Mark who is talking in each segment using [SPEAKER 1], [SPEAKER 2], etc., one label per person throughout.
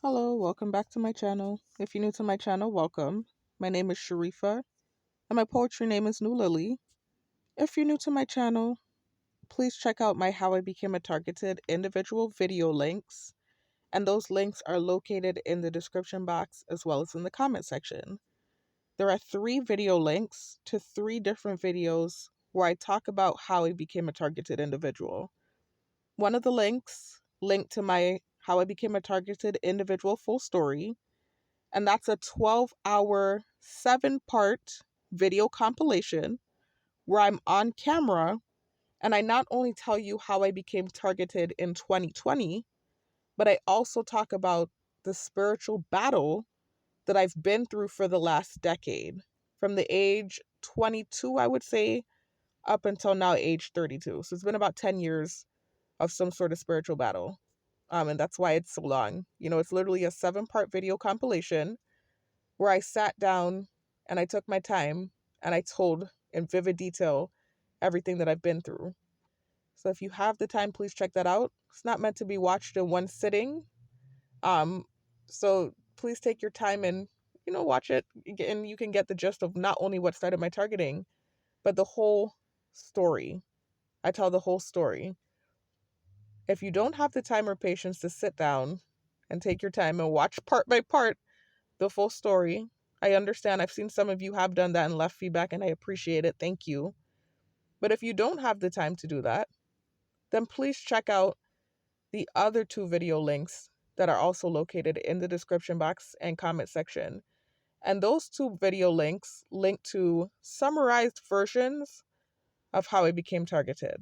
[SPEAKER 1] Hello, welcome back to my channel. If you're new to my channel, welcome. My name is Sharifa, and my poetry name is New Lily. If you're new to my channel, please check out my How I Became a Targeted Individual video links, and those links are located in the description box as well as in the comment section. There are 3 video links to 3 different videos where I talk about how I became a targeted individual. One of the links linked to my How I Became a Targeted Individual full story, and that's a 12-hour, 7-part video compilation where I'm on camera and I not only tell you how I became targeted in 2020, but I also talk about the spiritual battle that I've been through for the last decade, from the age 22, I would say, up until now, age 32. So it's been about 10 years of some sort of spiritual battle. And that's why it's so long. It's literally a 7-part video compilation where I sat down and I took my time and I told in vivid detail everything that I've been through. So if you have the time, please check that out. It's not meant to be watched in one sitting. So please take your time and, watch it. And you can get the gist of not only what started my targeting, but the whole story. I tell the whole story. If you don't have the time or patience to sit down and take your time and watch part by part the full story, I understand. I've seen some of you have done that and left feedback, and I appreciate it. Thank you. But if you don't have the time to do that, then please check out the other 2 video links that are also located in the description box and comment section. And those 2 video links link to summarized versions of how I became targeted.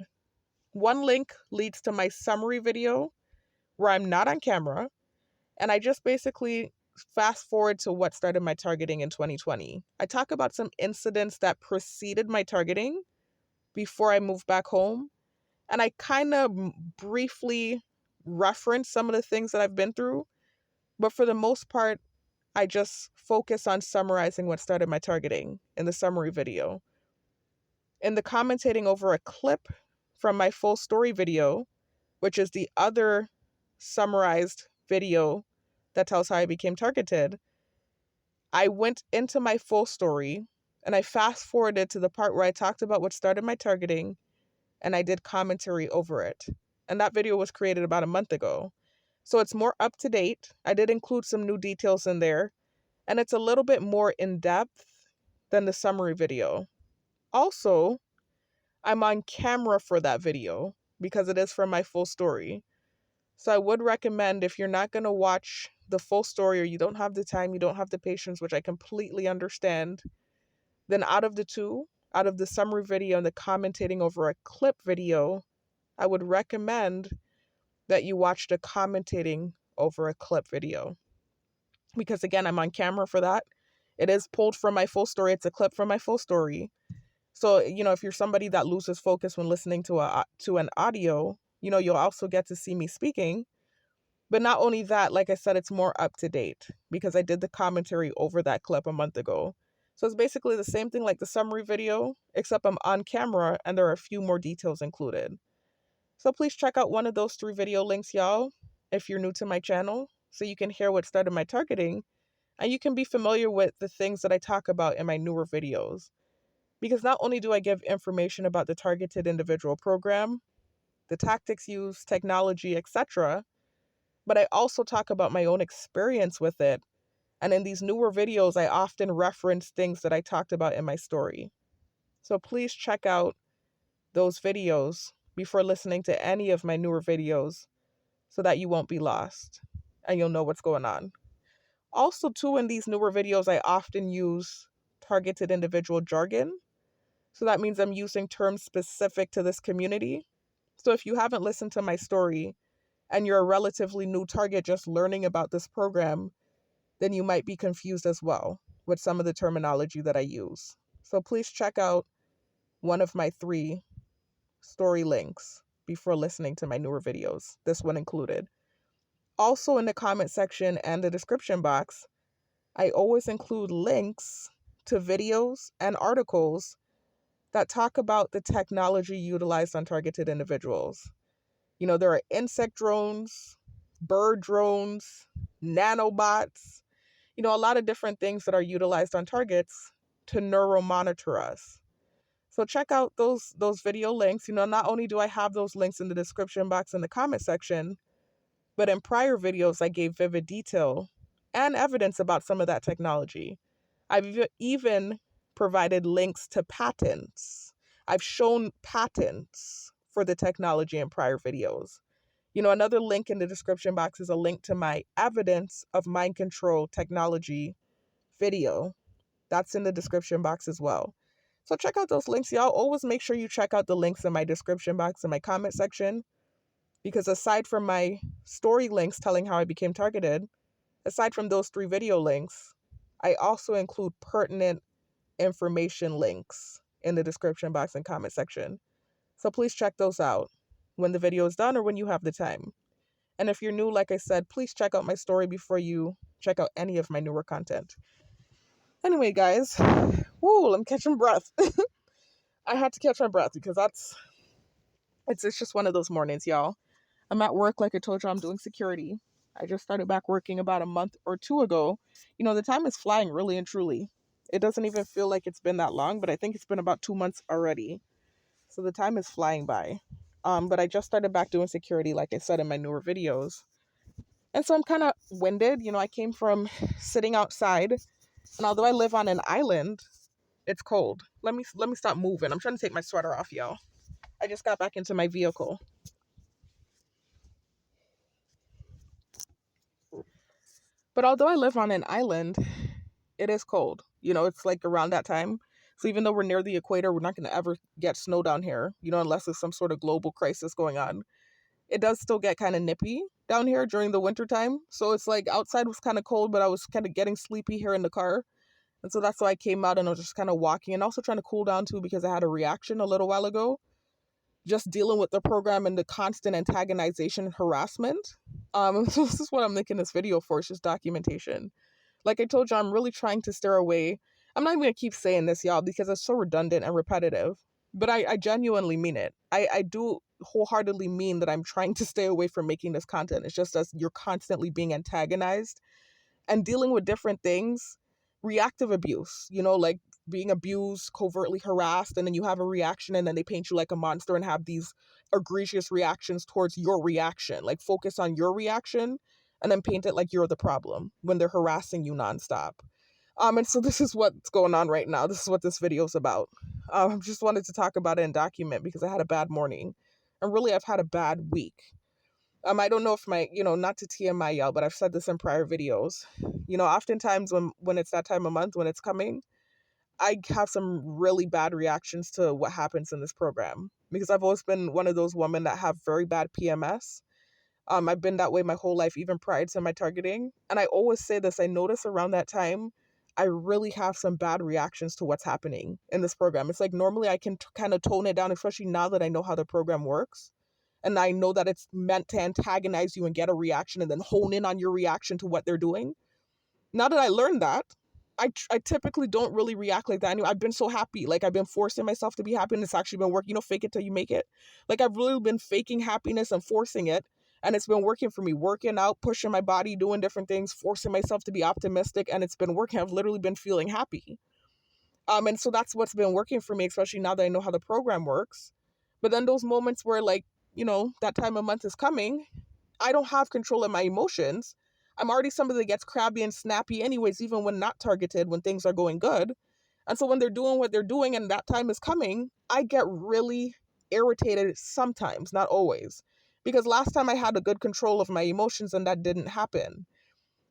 [SPEAKER 1] One link leads to my summary video where I'm not on camera, and I just basically fast forward to what started my targeting in 2020. I talk about some incidents that preceded my targeting before I moved back home. And I kind of briefly reference some of the things that I've been through. But for the most part, I just focus on summarizing what started my targeting in the summary video. In the commentating over a clip from my full story video, which is the other summarized video that tells how I became targeted, I went into my full story and I fast forwarded to the part where I talked about what started my targeting and I did commentary over it. And that video was created about a month ago. So it's more up to date. I did include some new details in there, and it's a little bit more in depth than the summary video. Also, I'm on camera for that video because it is from my full story. So I would recommend, if you're not going to watch the full story or you don't have the time, you don't have the patience, which I completely understand, then out of the 2, out of the summary video and the commentating over a clip video, I would recommend that you watch the commentating over a clip video. Because again, I'm on camera for that. It is pulled from my full story. It's a clip from my full story. So, if you're somebody that loses focus when listening to an audio, you'll also get to see me speaking. But not only that, like I said, it's more up to date because I did the commentary over that clip a month ago. So it's basically the same thing like the summary video, except I'm on camera and there are a few more details included. So please check out one of those 3 video links, y'all, if you're new to my channel, so you can hear what started my targeting and you can be familiar with the things that I talk about in my newer videos. Because not only do I give information about the targeted individual program, the tactics used, technology, etc., but I also talk about my own experience with it. And in these newer videos, I often reference things that I talked about in my story. So please check out those videos before listening to any of my newer videos so that you won't be lost and you'll know what's going on. Also, too, in these newer videos, I often use targeted individual jargon. So that means I'm using terms specific to this community. So if you haven't listened to my story and you're a relatively new target just learning about this program, then you might be confused as well with some of the terminology that I use. So please check out one of my 3 story links before listening to my newer videos, this one included. Also, in the comment section and the description box, I always include links to videos and articles that talk about the technology utilized on targeted individuals. There are insect drones, bird drones, nanobots, a lot of different things that are utilized on targets to neuromonitor us. So check out those video links. Not only do I have those links in the description box and the comment section, but in prior videos, I gave vivid detail and evidence about some of that technology. I've even provided links to patents. I've shown patents for the technology in prior videos. Another link in the description box is a link to my evidence of mind control technology video. That's in the description box as well. So check out those links, y'all. Always make sure you check out the links in my description box and my comment section, because aside from my story links telling how I became targeted, aside from those 3 video links, I also include pertinent information links in the description box and comment section. So please check those out when the video is done or when you have the time. And if you're new, like I said, please check out my story before you check out any of my newer content. Anyway, guys, I'm catching breath. I had to catch my breath because it's just one of those mornings, y'all. I'm at work, like I told you, I'm doing security. I just started back working about a month or 2 ago. The time is flying really and truly. It doesn't even feel like it's been that long, but I think it's been about 2 months already. So the time is flying by. But I just started back doing security, like I said in my newer videos. And so I'm kind of winded. I came from sitting outside, and although I live on an island, it's cold. Let me stop moving. I'm trying to take my sweater off, y'all. I just got back into my vehicle. But although I live on an island, it is cold. It's like around that time. So even though we're near the equator, we're not going to ever get snow down here, unless there's some sort of global crisis going on. It does still get kind of nippy down here during the winter time. So it's like outside was kind of cold, but I was kind of getting sleepy here in the car. And so that's why I came out and I was just kind of walking and also trying to cool down too, because I had a reaction a little while ago, just dealing with the program and the constant antagonization and harassment. So this is what I'm making this video for. It's just documentation. Like I told you, I'm really trying to steer away. I'm not even going to keep saying this, y'all, because it's so redundant and repetitive. But I genuinely mean it. I do wholeheartedly mean that I'm trying to stay away from making this content. It's just as you're constantly being antagonized and dealing with different things. Reactive abuse, like being abused, covertly harassed, and then you have a reaction and then they paint you like a monster and have these egregious reactions towards your reaction. Like focus on your reaction and then paint it like you're the problem when they're harassing you nonstop. And so this is what's going on right now. This is what this video is about. I just wanted to talk about it and document because I had a bad morning. And really, I've had a bad week. I don't know if not to TMI y'all, but I've said this in prior videos. Oftentimes when it's that time of month, when it's coming, I have some really bad reactions to what happens in this program because I've always been one of those women that have very bad PMS. I've been that way my whole life, even prior to my targeting. And I always say this, I notice around that time, I really have some bad reactions to what's happening in this program. It's like normally I can kind of tone it down, especially now that I know how the program works. And I know that it's meant to antagonize you and get a reaction and then hone in on your reaction to what they're doing. Now that I learned that, I typically don't really react like that anymore. I've been so happy. Like I've been forcing myself to be happy and it's actually been working. Fake it till you make it. Like I've really been faking happiness and forcing it. And it's been working for me, working out, pushing my body, doing different things, forcing myself to be optimistic. And it's been working. I've literally been feeling happy. And so that's what's been working for me, especially now that I know how the program works. But then those moments where that time of month is coming, I don't have control of my emotions. I'm already somebody that gets crabby and snappy anyways, even when not targeted, when things are going good. And so when they're doing what they're doing and that time is coming, I get really irritated sometimes, not always. Because last time I had a good control of my emotions and that didn't happen.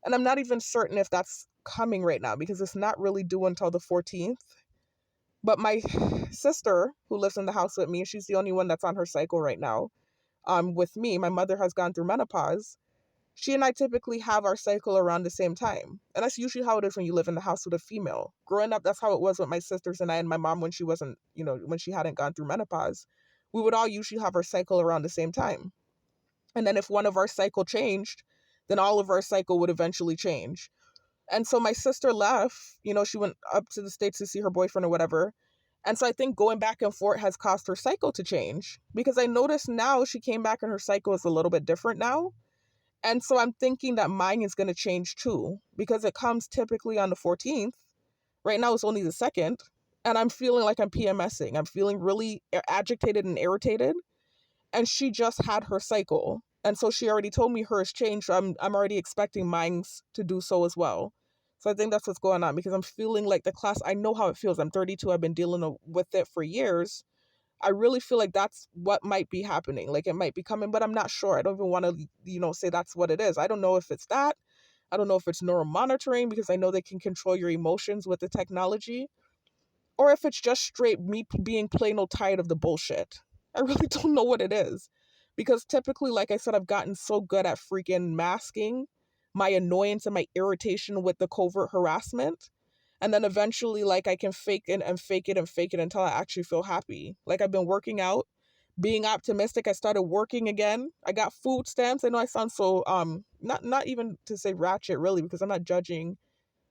[SPEAKER 1] And I'm not even certain if that's coming right now because it's not really due until the 14th. But my sister, who lives in the house with me, she's the only one that's on her cycle right now. With me, my mother has gone through menopause. She and I typically have our cycle around the same time. And that's usually how it is when you live in the house with a female. Growing up, that's how it was with my sisters and I and my mom when she wasn't, when she hadn't gone through menopause. We would all usually have our cycle around the same time. And then if one of our cycle changed, then all of our cycle would eventually change. And so my sister left, she went up to the States to see her boyfriend or whatever. And so I think going back and forth has caused her cycle to change because I noticed now she came back and her cycle is a little bit different now. And so I'm thinking that mine is going to change too, because it comes typically on the 14th. Right now it's only the 2nd. And I'm feeling like I'm PMSing. I'm feeling really agitated and irritated. And she just had her cycle. And so she already told me hers changed. So I'm already expecting mine's to do so as well. So I think that's what's going on, because I'm feeling like the class, I know how it feels. I'm 32. I've been dealing with it for years. I really feel like that's what might be happening. Like it might be coming, but I'm not sure. I don't even want to, say that's what it is. I don't know if it's that. I don't know if it's neural monitoring, because I know they can control your emotions with the technology, or if it's just straight me being plain old tired of the bullshit. I really don't know what it is. Because typically, like I said, I've gotten so good at freaking masking my annoyance and my irritation with the covert harassment. And then eventually, like, I can fake it and fake it and fake it until I actually feel happy. Like, I've been working out, being optimistic. I started working again. I got food stamps. I know I sound so not even to say ratchet really, because I'm not judging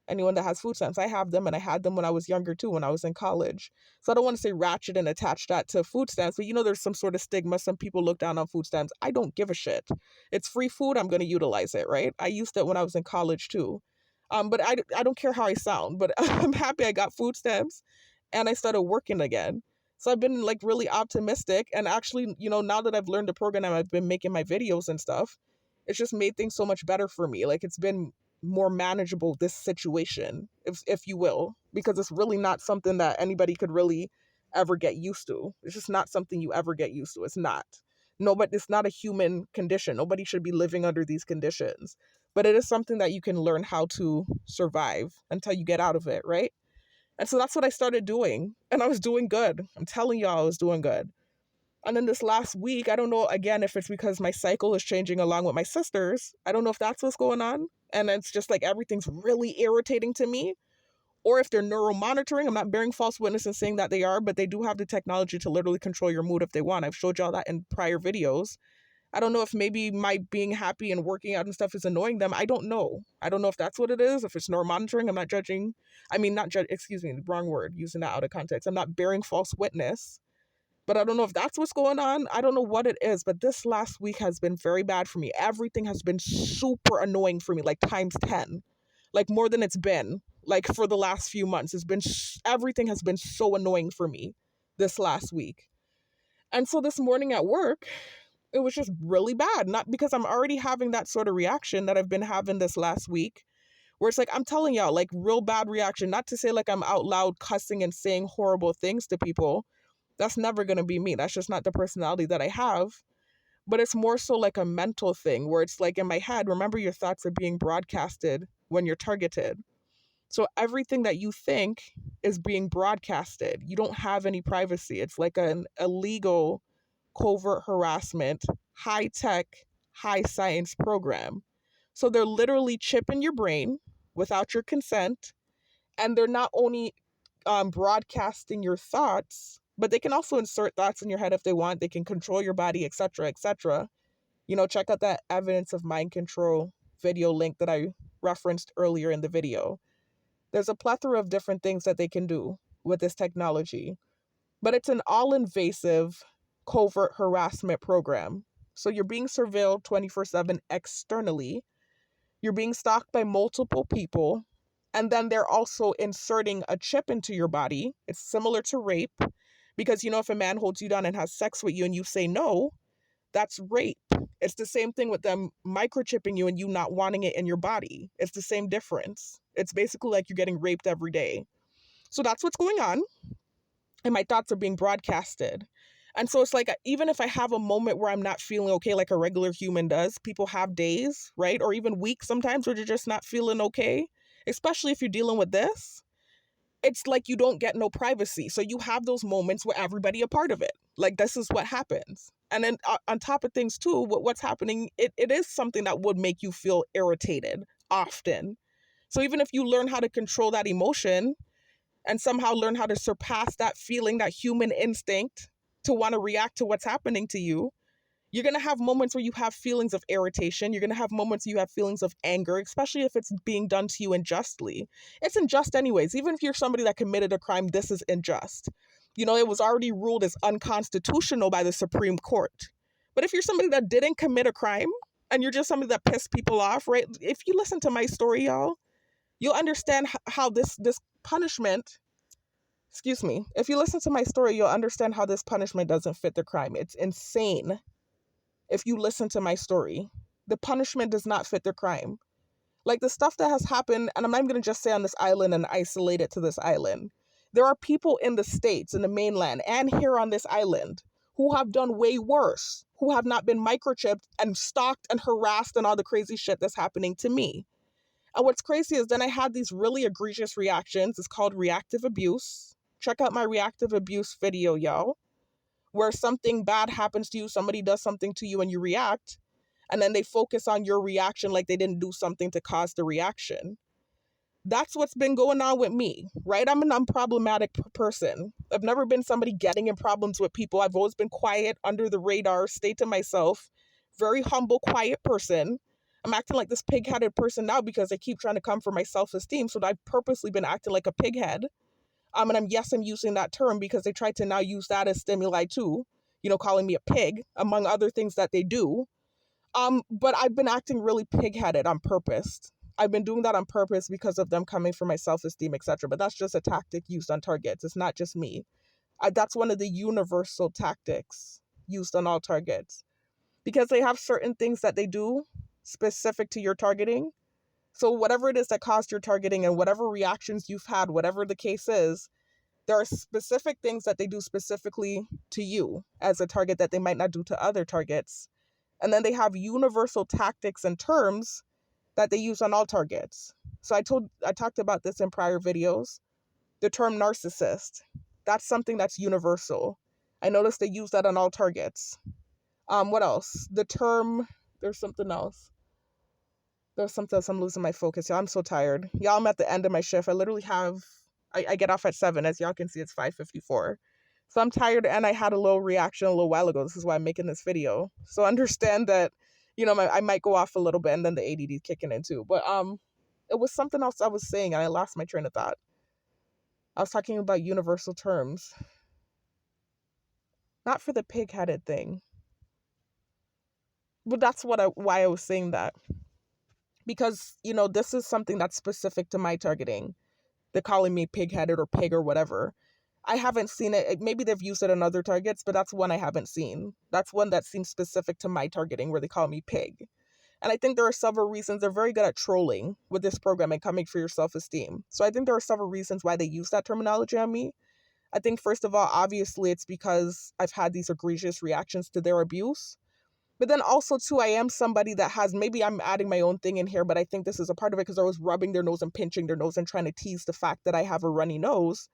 [SPEAKER 1] anyone that has food stamps. I have them, and I had them when I was younger too, when I was in college. So I don't want to say ratchet and attach that to food stamps, but there's some sort of stigma. Some people look down on food stamps. I don't give a shit. It's free food. I'm going to utilize it, right? I used it when I was in college too. But I don't care how I sound, but I'm happy I got food stamps and I started working again. So I've been like really optimistic, and actually, now that I've learned the program, I've been making my videos and stuff. It's just made things so much better for me. Like, it's been more manageable, this situation, if you will, because it's really not something that anybody could really ever get used to. It's just not something you ever get used to. It's not. No, but it's not a human condition. Nobody should be living under these conditions. But it is something that you can learn how to survive until you get out of it, right? And so that's what I started doing. And I was doing good. I'm telling y'all, I was doing good. And then this last week, I don't know, again, if it's because my cycle is changing along with my sister's. I don't know if that's what's going on. And it's just like everything's really irritating to me. Or if they're neural monitoring. I'm not bearing false witness and saying that they are, but they do have the technology to literally control your mood if they want. I've showed y'all that in prior videos. I don't know if maybe my being happy and working out and stuff is annoying them. I don't know. I don't know if that's what it is, if it's neural monitoring. I'm not judging. I mean, not judge, excuse me, wrong word, using that out of context. I'm not bearing false witness. But I don't know if that's what's going on. I don't know what it is, but this last week has been very bad for me. Everything has been super annoying for me, like times 10, like more than it's been, like for the last few months. Everything has been so annoying for me this last week. And so this morning at work, it was just really bad. Not because I'm already having that sort of reaction that I've been having this last week, where it's like, I'm telling y'all, like real bad reaction. Not to say like I'm out loud cussing and saying horrible things to people. That's never going to be me. That's just not the personality that I have. But it's more so like a mental thing, where it's like in my head, remember, your thoughts are being broadcasted when you're targeted. So everything that you think is being broadcasted. You don't have any privacy. It's like an illegal covert harassment, high tech, high science program. So they're literally chipping your brain without your consent. And they're not only broadcasting your thoughts, but they can also insert thoughts in your head if they want. They can control your body, etc., etc. Check out that evidence of mind control video link that I referenced earlier in the video. There's a plethora of different things that they can do with this technology, but it's an all-invasive covert harassment program. So you're being surveilled 24/7 externally. You're being stalked by multiple people. And then they're also inserting a chip into your body. It's similar to rape, because, if a man holds you down and has sex with you and you say no, that's rape. It's the same thing with them microchipping you and you not wanting it in your body. It's the same difference. It's basically like you're getting raped every day. So that's what's going on. And my thoughts are being broadcasted. And so it's like, even if I have a moment where I'm not feeling okay, like a regular human does, people have days, right? Or even weeks sometimes where you're just not feeling okay, especially if you're dealing with this. It's like you don't get no privacy. So you have those moments where everybody a part of it. Like, this is what happens. And then on top of things too, what's happening, it is something that would make you feel irritated often. So even if you learn how to control that emotion and somehow learn how to surpass that feeling, that human instinct to want to react to what's happening to you, you're going to have moments where you have feelings of irritation. You're going to have moments where you have feelings of anger, especially if it's being done to you unjustly. It's unjust anyways. Even if you're somebody that committed a crime, this is unjust. It was already ruled as unconstitutional by the Supreme Court. But if you're somebody that didn't commit a crime and you're just somebody that pissed people off, right? If you listen to my story, y'all, you'll understand how this punishment, excuse me, if you listen to my story, you'll understand how this punishment doesn't fit the crime. It's insane. If you listen to my story, the punishment does not fit the crime. Like the stuff that has happened, and I'm not even going to just say on this island and isolate it to this island. There are people in the States, in the mainland, and here on this island who have done way worse, who have not been microchipped and stalked and harassed and all the crazy shit that's happening to me. And what's crazy is then I had these really egregious reactions. It's called reactive abuse. Check out my reactive abuse video, y'all, where something bad happens to you, somebody does something to you and you react, and then they focus on your reaction like they didn't do something to cause the reaction. That's what's been going on with me, right? I'm an unproblematic person. I've never been somebody getting in problems with people. I've always been quiet, under the radar, stay to myself, very humble, quiet person. I'm acting like this pig-headed person now because I keep trying to come for my self-esteem. So I've purposely been acting like a pighead. And I'm using that term because they try to now use that as stimuli too, calling me a pig, among other things that they do. But I've been acting really pig-headed on purpose. I've been doing that on purpose because of them coming for my self-esteem, etc. But that's just a tactic used on targets. It's not just me. That's one of the universal tactics used on all targets because they have certain things that they do specific to your targeting. So whatever it is that caused your targeting and whatever reactions you've had, whatever the case is, there are specific things that they do specifically to you as a target that they might not do to other targets. And then they have universal tactics and terms that they use on all targets. So I talked about this in prior videos. The term narcissist, that's something that's universal. I noticed they use that on all targets. What else? The term, there's something else. There's something else. I'm losing my focus. Y'all, I'm so tired. Y'all, I'm at the end of my shift. I literally I get off at 7. As y'all can see, it's 5:54. So I'm tired, and I had a little reaction a little while ago. This is why I'm making this video. So understand that, I might go off a little bit, and then the ADD kicking in too. But it was something else I was saying, and I lost my train of thought. I was talking about universal terms. Not for the pig-headed thing. But that's why I was saying that. Because, this is something that's specific to my targeting. They're calling me pig-headed or pig or whatever. I haven't seen it. Maybe they've used it on other targets, but that's one I haven't seen. That's one that seems specific to my targeting where they call me pig. And I think there are several reasons. They're very good at trolling with this program and coming for your self-esteem. So I think there are several reasons why they use that terminology on me. I think, first of all, obviously, it's because I've had these egregious reactions to their abuse. But then also, too, I am somebody that has, maybe I'm adding my own thing in here, but I think this is a part of it because I was rubbing their nose and pinching their nose and trying to tease the fact that I have a runny nose.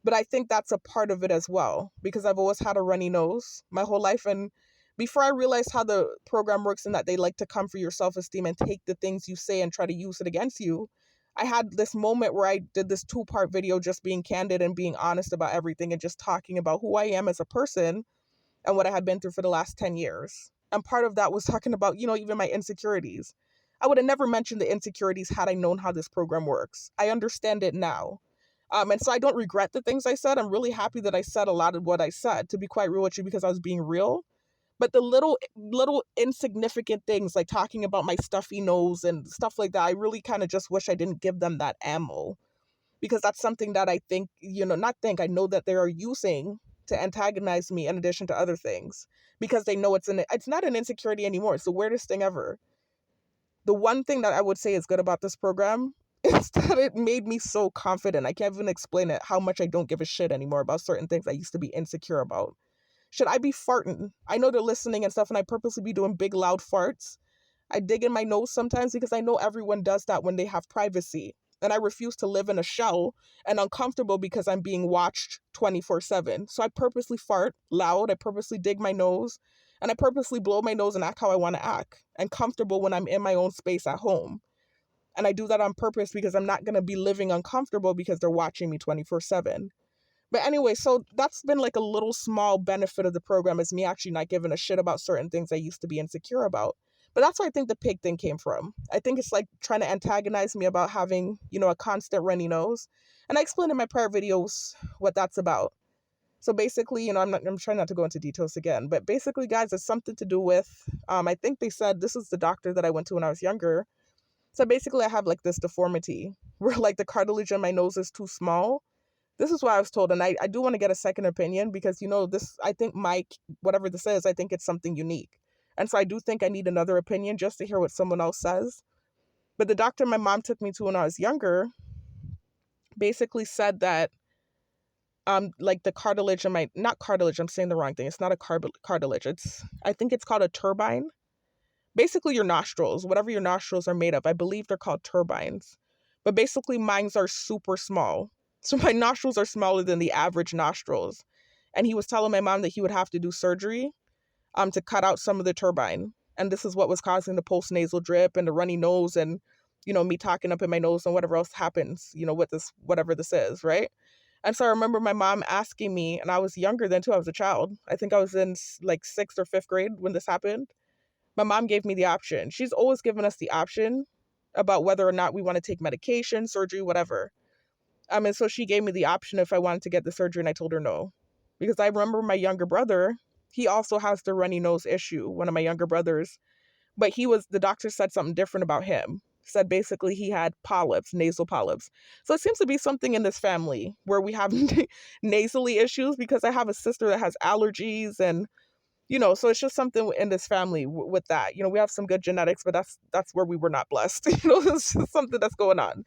[SPEAKER 1] But I think that's a part of it as well, because I've always had a runny nose my whole life. And before I realized how the program works and that they like to come for your self-esteem and take the things you say and try to use it against you, I had this moment where I did this 2-part video just being candid and being honest about everything and just talking about who I am as a person and what I had been through for the last 10 years. And part of that was talking about, even my insecurities. I would have never mentioned the insecurities had I known how this program works. I understand it now. And so I don't regret the things I said. I'm really happy that I said a lot of what I said, to be quite real with you, because I was being real. But the little insignificant things like talking about my stuffy nose and stuff like that, I really kind of just wish I didn't give them that ammo, because that's something that I think, I know that they are using to antagonize me in addition to other things, because they know it's not an insecurity anymore. It's the weirdest thing ever. The one thing that I would say is good about this program is that it made me so confident. I can't even explain it, how much I don't give a shit anymore about certain things I used to be insecure about. Should I be farting? I know they're listening and stuff, and I purposely be doing big, loud farts. I dig in my nose sometimes because I know everyone does that when they have privacy. And I refuse to live in a shell and uncomfortable because I'm being watched 24/7. So I purposely fart loud. I purposely dig my nose. And I purposely blow my nose and act how I want to act. And comfortable when I'm in my own space at home. And I do that on purpose because I'm not going to be living uncomfortable because they're watching me 24/7. But anyway, so that's been like a little small benefit of the program, is me actually not giving a shit about certain things I used to be insecure about. But that's where I think the pig thing came from. I think it's like trying to antagonize me about having, a constant runny nose. And I explained in my prior videos what that's about. So basically, I'm trying not to go into details again, but basically, guys, it's something to do with, I think they said, this is the doctor that I went to when I was younger. So basically, I have like this deformity where like the cartilage in my nose is too small. This is what I was told. And I do want to get a second opinion because, this, I think whatever this is, I think it's something unique. And so I do think I need another opinion just to hear what someone else says. But the doctor my mom took me to when I was younger basically said that like the cartilage in my, not cartilage, I'm saying the wrong thing. It's not a cartilage. I think it's called a turbine. Basically your nostrils, whatever your nostrils are made of, I believe they're called turbines. But basically mines are super small. So my nostrils are smaller than the average nostrils. And he was telling my mom that he would have to do surgery to cut out some of the turbine. And this is what was causing the postnasal drip and the runny nose and, me talking up in my nose and whatever else happens, with this, whatever this is, right? And so I remember my mom asking me, and I was younger then too, I was a child. I think I was in like 6th or 5th grade when this happened. My mom gave me the option. She's always given us the option about whether or not we want to take medication, surgery, whatever. And so she gave me the option if I wanted to get the surgery, and I told her no. Because I remember my younger brother, he also has the runny nose issue, one of my younger brothers. But the doctor said something different about him. Said basically he had polyps, nasal polyps. So it seems to be something in this family where we have nasally issues because I have a sister that has allergies and, so it's just something in this family with that. We have some good genetics, but that's where we were not blessed. It's just something that's going on.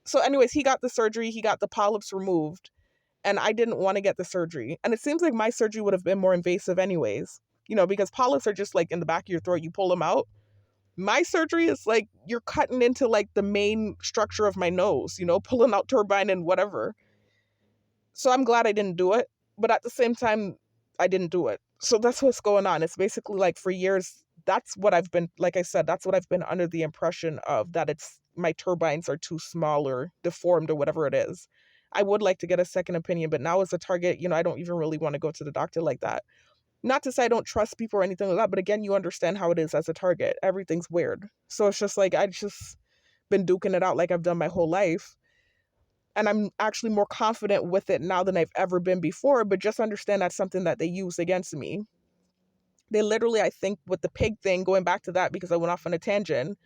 [SPEAKER 1] So anyways, he got the surgery, he got the polyps removed, and I didn't want to get the surgery. And it seems like my surgery would have been more invasive anyways, because polyps are just like in the back of your throat, you pull them out. My surgery is like you're cutting into like the main structure of my nose, pulling out turbine and whatever. So I'm glad I didn't do it, but at the same time, I didn't do it. So that's what's going on. It's basically like for years, that's what I've been, like I said, that's what I've been under the impression of, that it's my turbines are too small or deformed or whatever it is. I would like to get a second opinion, but now as a target, I don't even really want to go to the doctor like that. Not to say I don't trust people or anything like that, but again, you understand how it is as a target. Everything's weird. So it's just like, I just been duking it out like I've done my whole life. And I'm actually more confident with it now than I've ever been before, but just understand that's something that they use against me. They literally, I think with the pig thing, going back to that because I went off on a tangent,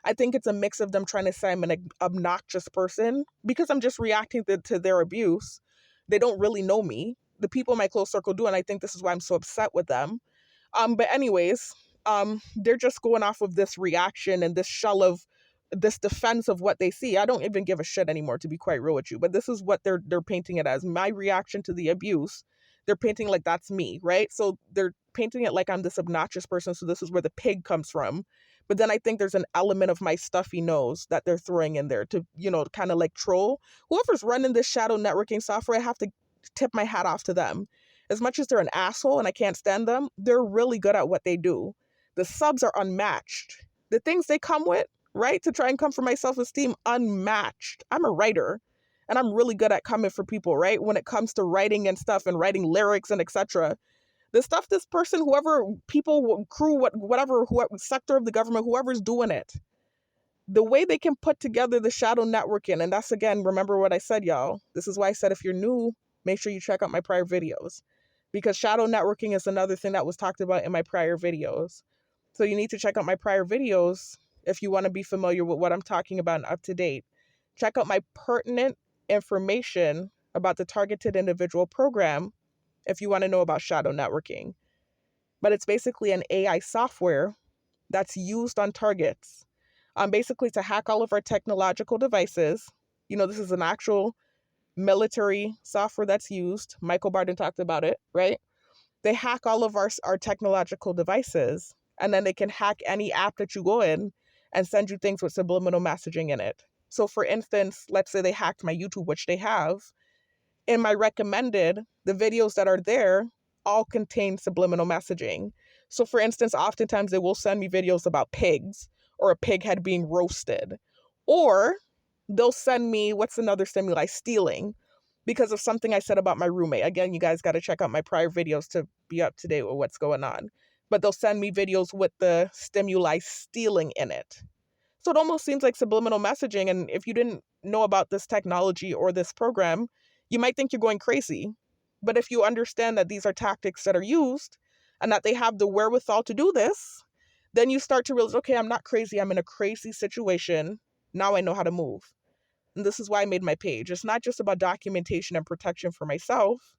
[SPEAKER 1] I think it's a mix of them trying to say I'm an obnoxious person because I'm just reacting to their abuse. They don't really know me. The people in my close circle do, and I think this is why I'm so upset with them. But anyways, they're just going off of this reaction and this shell of this defense of what they see. I don't even give a shit anymore, to be quite real with you. But this is what they're painting it as. My reaction to the abuse, they're painting like that's me, right? So they're painting it like I'm this obnoxious person. So this is where the pig comes from. But then I think there's an element of my stuffy nose that they're throwing in there to, kind of like troll. Whoever's running this shadow networking software, I have to tip my hat off to them. As much as they're an asshole and I can't stand them, they're really good at what they do. The subs are unmatched. The things they come with, right, to try and come for my self-esteem, unmatched. I'm a writer, and I'm really good at coming for people, right? When it comes to writing and stuff and writing lyrics and etc. The stuff this person, whoever, people, crew, whatever sector of the government, whoever's doing it, the way they can put together the shadow networking, and that's, again, remember what I said, y'all. This is why I said if you're new, make sure you check out my prior videos, because shadow networking is another thing that was talked about in my prior videos. So you need to check out my prior videos if you want to be familiar with what I'm talking about and up to date. Check out my pertinent information about the targeted individual program if you want to know about shadow networking. But it's basically an AI software that's used on targets, basically to hack all of our technological devices. This is an actual military software that's used. Michael Barden talked about it, right? They hack all of our technological devices, and then they can hack any app that you go in and send you things with subliminal messaging in it. So for instance, let's say they hacked my YouTube, which they have. In my recommended, the videos that are there all contain subliminal messaging. So for instance, oftentimes they will send me videos about pigs or a pig head being roasted. Or they'll send me, what's another stimuli? Stealing, because of something I said about my roommate. Again, you guys got to check out my prior videos to be up to date with what's going on. But they'll send me videos with the stimuli stealing in it. So it almost seems like subliminal messaging. And if you didn't know about this technology or this program, you might think you're going crazy. But if you understand that these are tactics that are used and that they have the wherewithal to do this, then you start to realize, okay, I'm not crazy. I'm in a crazy situation. Now I know how to move. And this is why I made my page. It's not just about documentation and protection for myself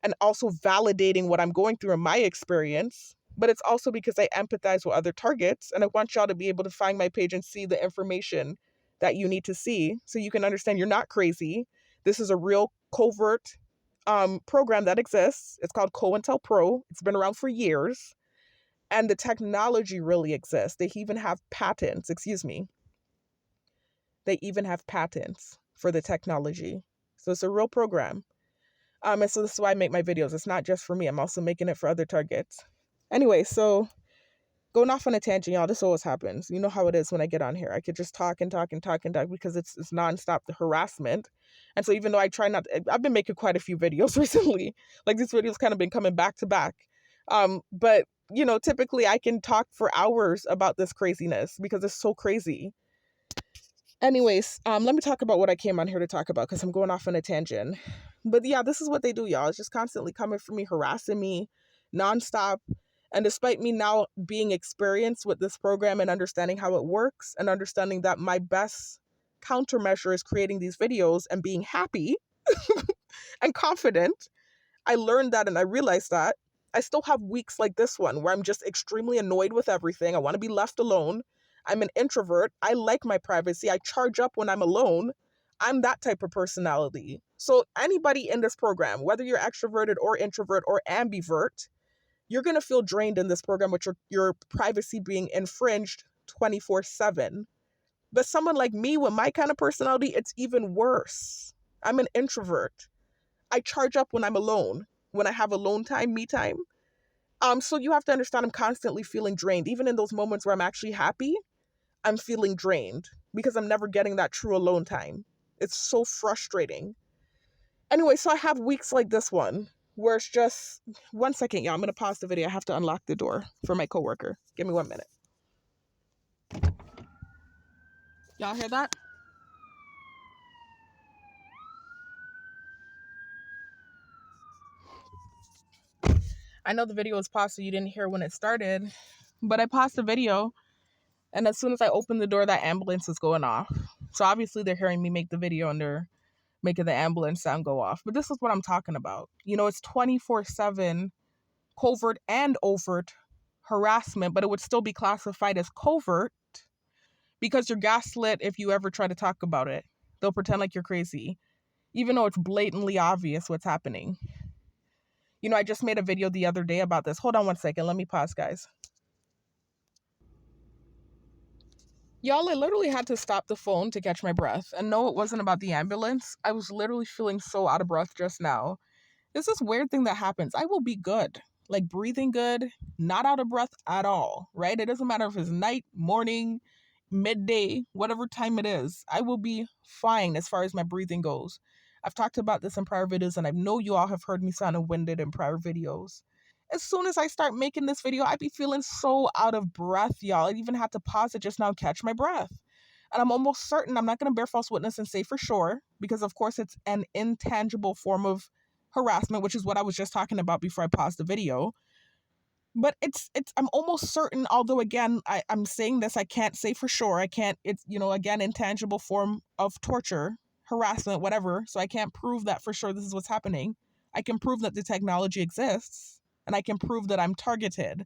[SPEAKER 1] and also validating what I'm going through in my experience, but it's also because I empathize with other targets and I want y'all to be able to find my page and see the information that you need to see so you can understand you're not crazy. This is a real covert program that exists. It's called COINTELPRO. It's been around for years. And the technology really exists. They even have patents, excuse me. They even have patents for the technology. So it's a real program. And so this is why I make my videos. It's not just for me. I'm also making it for other targets. Anyway, so going off on a tangent, y'all, this always happens. You know how it is when I get on here. I could just talk and talk and talk and talk because it's nonstop the harassment. And so even though I try not to, I've been making quite a few videos recently. Like these videos kind of been coming back to back. But you know, typically I can talk for hours about this craziness because it's so crazy. Anyways, let me talk about what I came on here to talk about because I'm going off on a tangent. But yeah, this is what they do, y'all. It's just constantly coming for me, harassing me nonstop. And despite me now being experienced with this program and understanding how it works and understanding that my best countermeasure is creating these videos and being happy and confident, I learned that and I realized that I still have weeks like this one where I'm just extremely annoyed with everything. I want to be left alone. I'm an introvert. I like my privacy. I charge up when I'm alone. I'm that type of personality. So anybody in this program, whether you're extroverted or introvert or ambivert, you're going to feel drained in this program with your privacy being infringed 24/7. But someone like me with my kind of personality, it's even worse. I'm an introvert. I charge up when I'm alone, when I have alone time, me time. So you have to understand I'm constantly feeling drained. Even in those moments where I'm actually happy, I'm feeling drained because I'm never getting that true alone time. It's so frustrating. Anyway, so I have weeks like this one where it's just 1 second, y'all. I'm gonna pause the video. I have to unlock the door for my coworker. Give me 1 minute. Y'all hear that? I know the video was paused, so you didn't hear when it started, but I paused the video, and as soon as I opened the door, that ambulance was going off. So obviously they're hearing me make the video and they're making the ambulance sound go off. But this is what I'm talking about. You know, it's 24/7 covert and overt harassment, but it would still be classified as covert because you're gaslit if you ever try to talk about it. They'll pretend like you're crazy, even though it's blatantly obvious what's happening. You know, I just made a video the other day about this. Hold on 1 second. Let me pause, guys. Y'all, I literally had to stop the phone to catch my breath. And no, it wasn't about the ambulance. I was literally feeling so out of breath just now. There's this weird thing that happens. I will be good, like breathing good, not out of breath at all, right? It doesn't matter if it's night, morning, midday, whatever time it is. I will be fine as far as my breathing goes. I've talked about this in prior videos, and I know you all have heard me sound winded in prior videos. As soon as I start making this video, I be feeling so out of breath, y'all. I even had to pause it just now, catch my breath. And I'm almost certain, I'm not going to bear false witness and say for sure, because of course it's an intangible form of harassment, which is what I was just talking about before I paused the video. But I'm almost certain, although again, I'm saying this, I can't say for sure. I can't, it's, you know, again, intangible form of torture, harassment, whatever. So I can't prove that for sure this is what's happening. I can prove that the technology exists and I can prove that I'm targeted.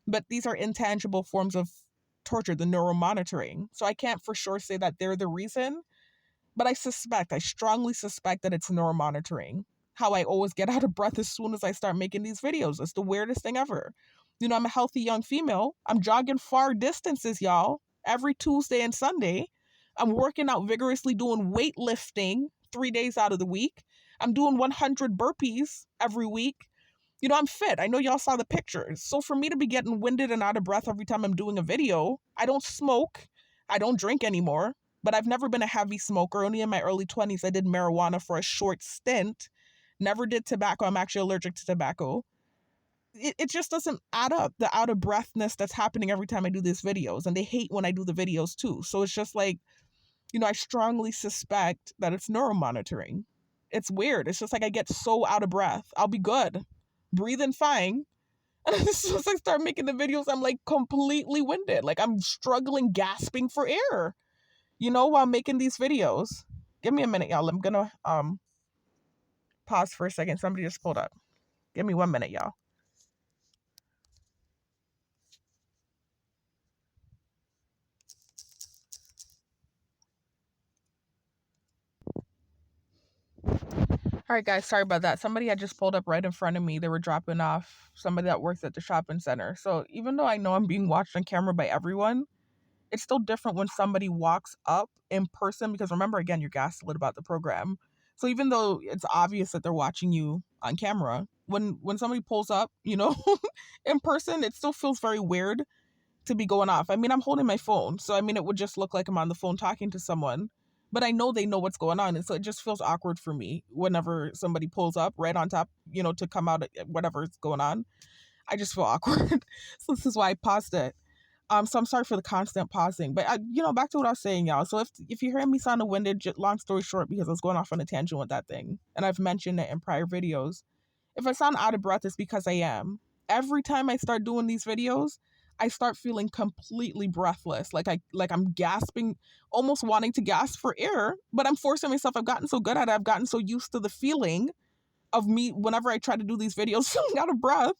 [SPEAKER 1] But these are intangible forms of torture, the neuromonitoring. So I can't for sure say that they're the reason, but I strongly suspect that it's neuromonitoring. How I always get out of breath as soon as I start making these videos. It's the weirdest thing ever. You know, I'm a healthy young female. I'm jogging far distances, y'all, every Tuesday and Sunday. I'm working out vigorously, doing weightlifting 3 days out of the week. I'm doing 100 burpees every week. You know, I'm fit. I know y'all saw the pictures. So for me to be getting winded and out of breath every time I'm doing a video, I don't smoke. I don't drink anymore, but I've never been a heavy smoker. Only in my early 20s, I did marijuana for a short stint. Never did tobacco. I'm actually allergic to tobacco. It just doesn't add up, the out of breathness that's happening every time I do these videos. And they hate when I do the videos too. So it's just like, you know, I strongly suspect that it's neuromonitoring. It's weird. It's just like I get so out of breath. I'll be good, breathing fine. And as soon as I start making the videos, I'm like completely winded. Like I'm struggling, gasping for air, while making these videos. Give me a minute, y'all. I'm gonna pause for a second. Somebody just pulled up. Give me 1 minute, y'all. All right, guys, sorry about that. Somebody had just pulled up right in front of me. They were dropping off somebody that works at the shopping center. So even though I know I'm being watched on camera by everyone, it's still different when somebody walks up in person, because remember, again, you're gaslit about the program. So even though it's obvious that they're watching you on camera, when somebody pulls up, in person, it still feels very weird to be going off. I mean, I'm holding my phone, so I mean, it would just look like I'm on the phone talking to someone, but I know they know what's going on, and so it just feels awkward for me whenever somebody pulls up right on top, to come out at whatever's going on. I just feel awkward. So this is why I paused it. So I'm sorry for the constant pausing, but back to what I was saying, y'all. So if you're hearing me sound winded, long story short, because I was going off on a tangent with that thing, and I've mentioned it in prior videos, if I sound out of breath, it's because I am. Every time I start doing these videos, I start feeling completely breathless, like I'm gasping, almost wanting to gasp for air, but I'm forcing myself. I've gotten so good at it. I've gotten so used to the feeling of me whenever I try to do these videos feeling out of breath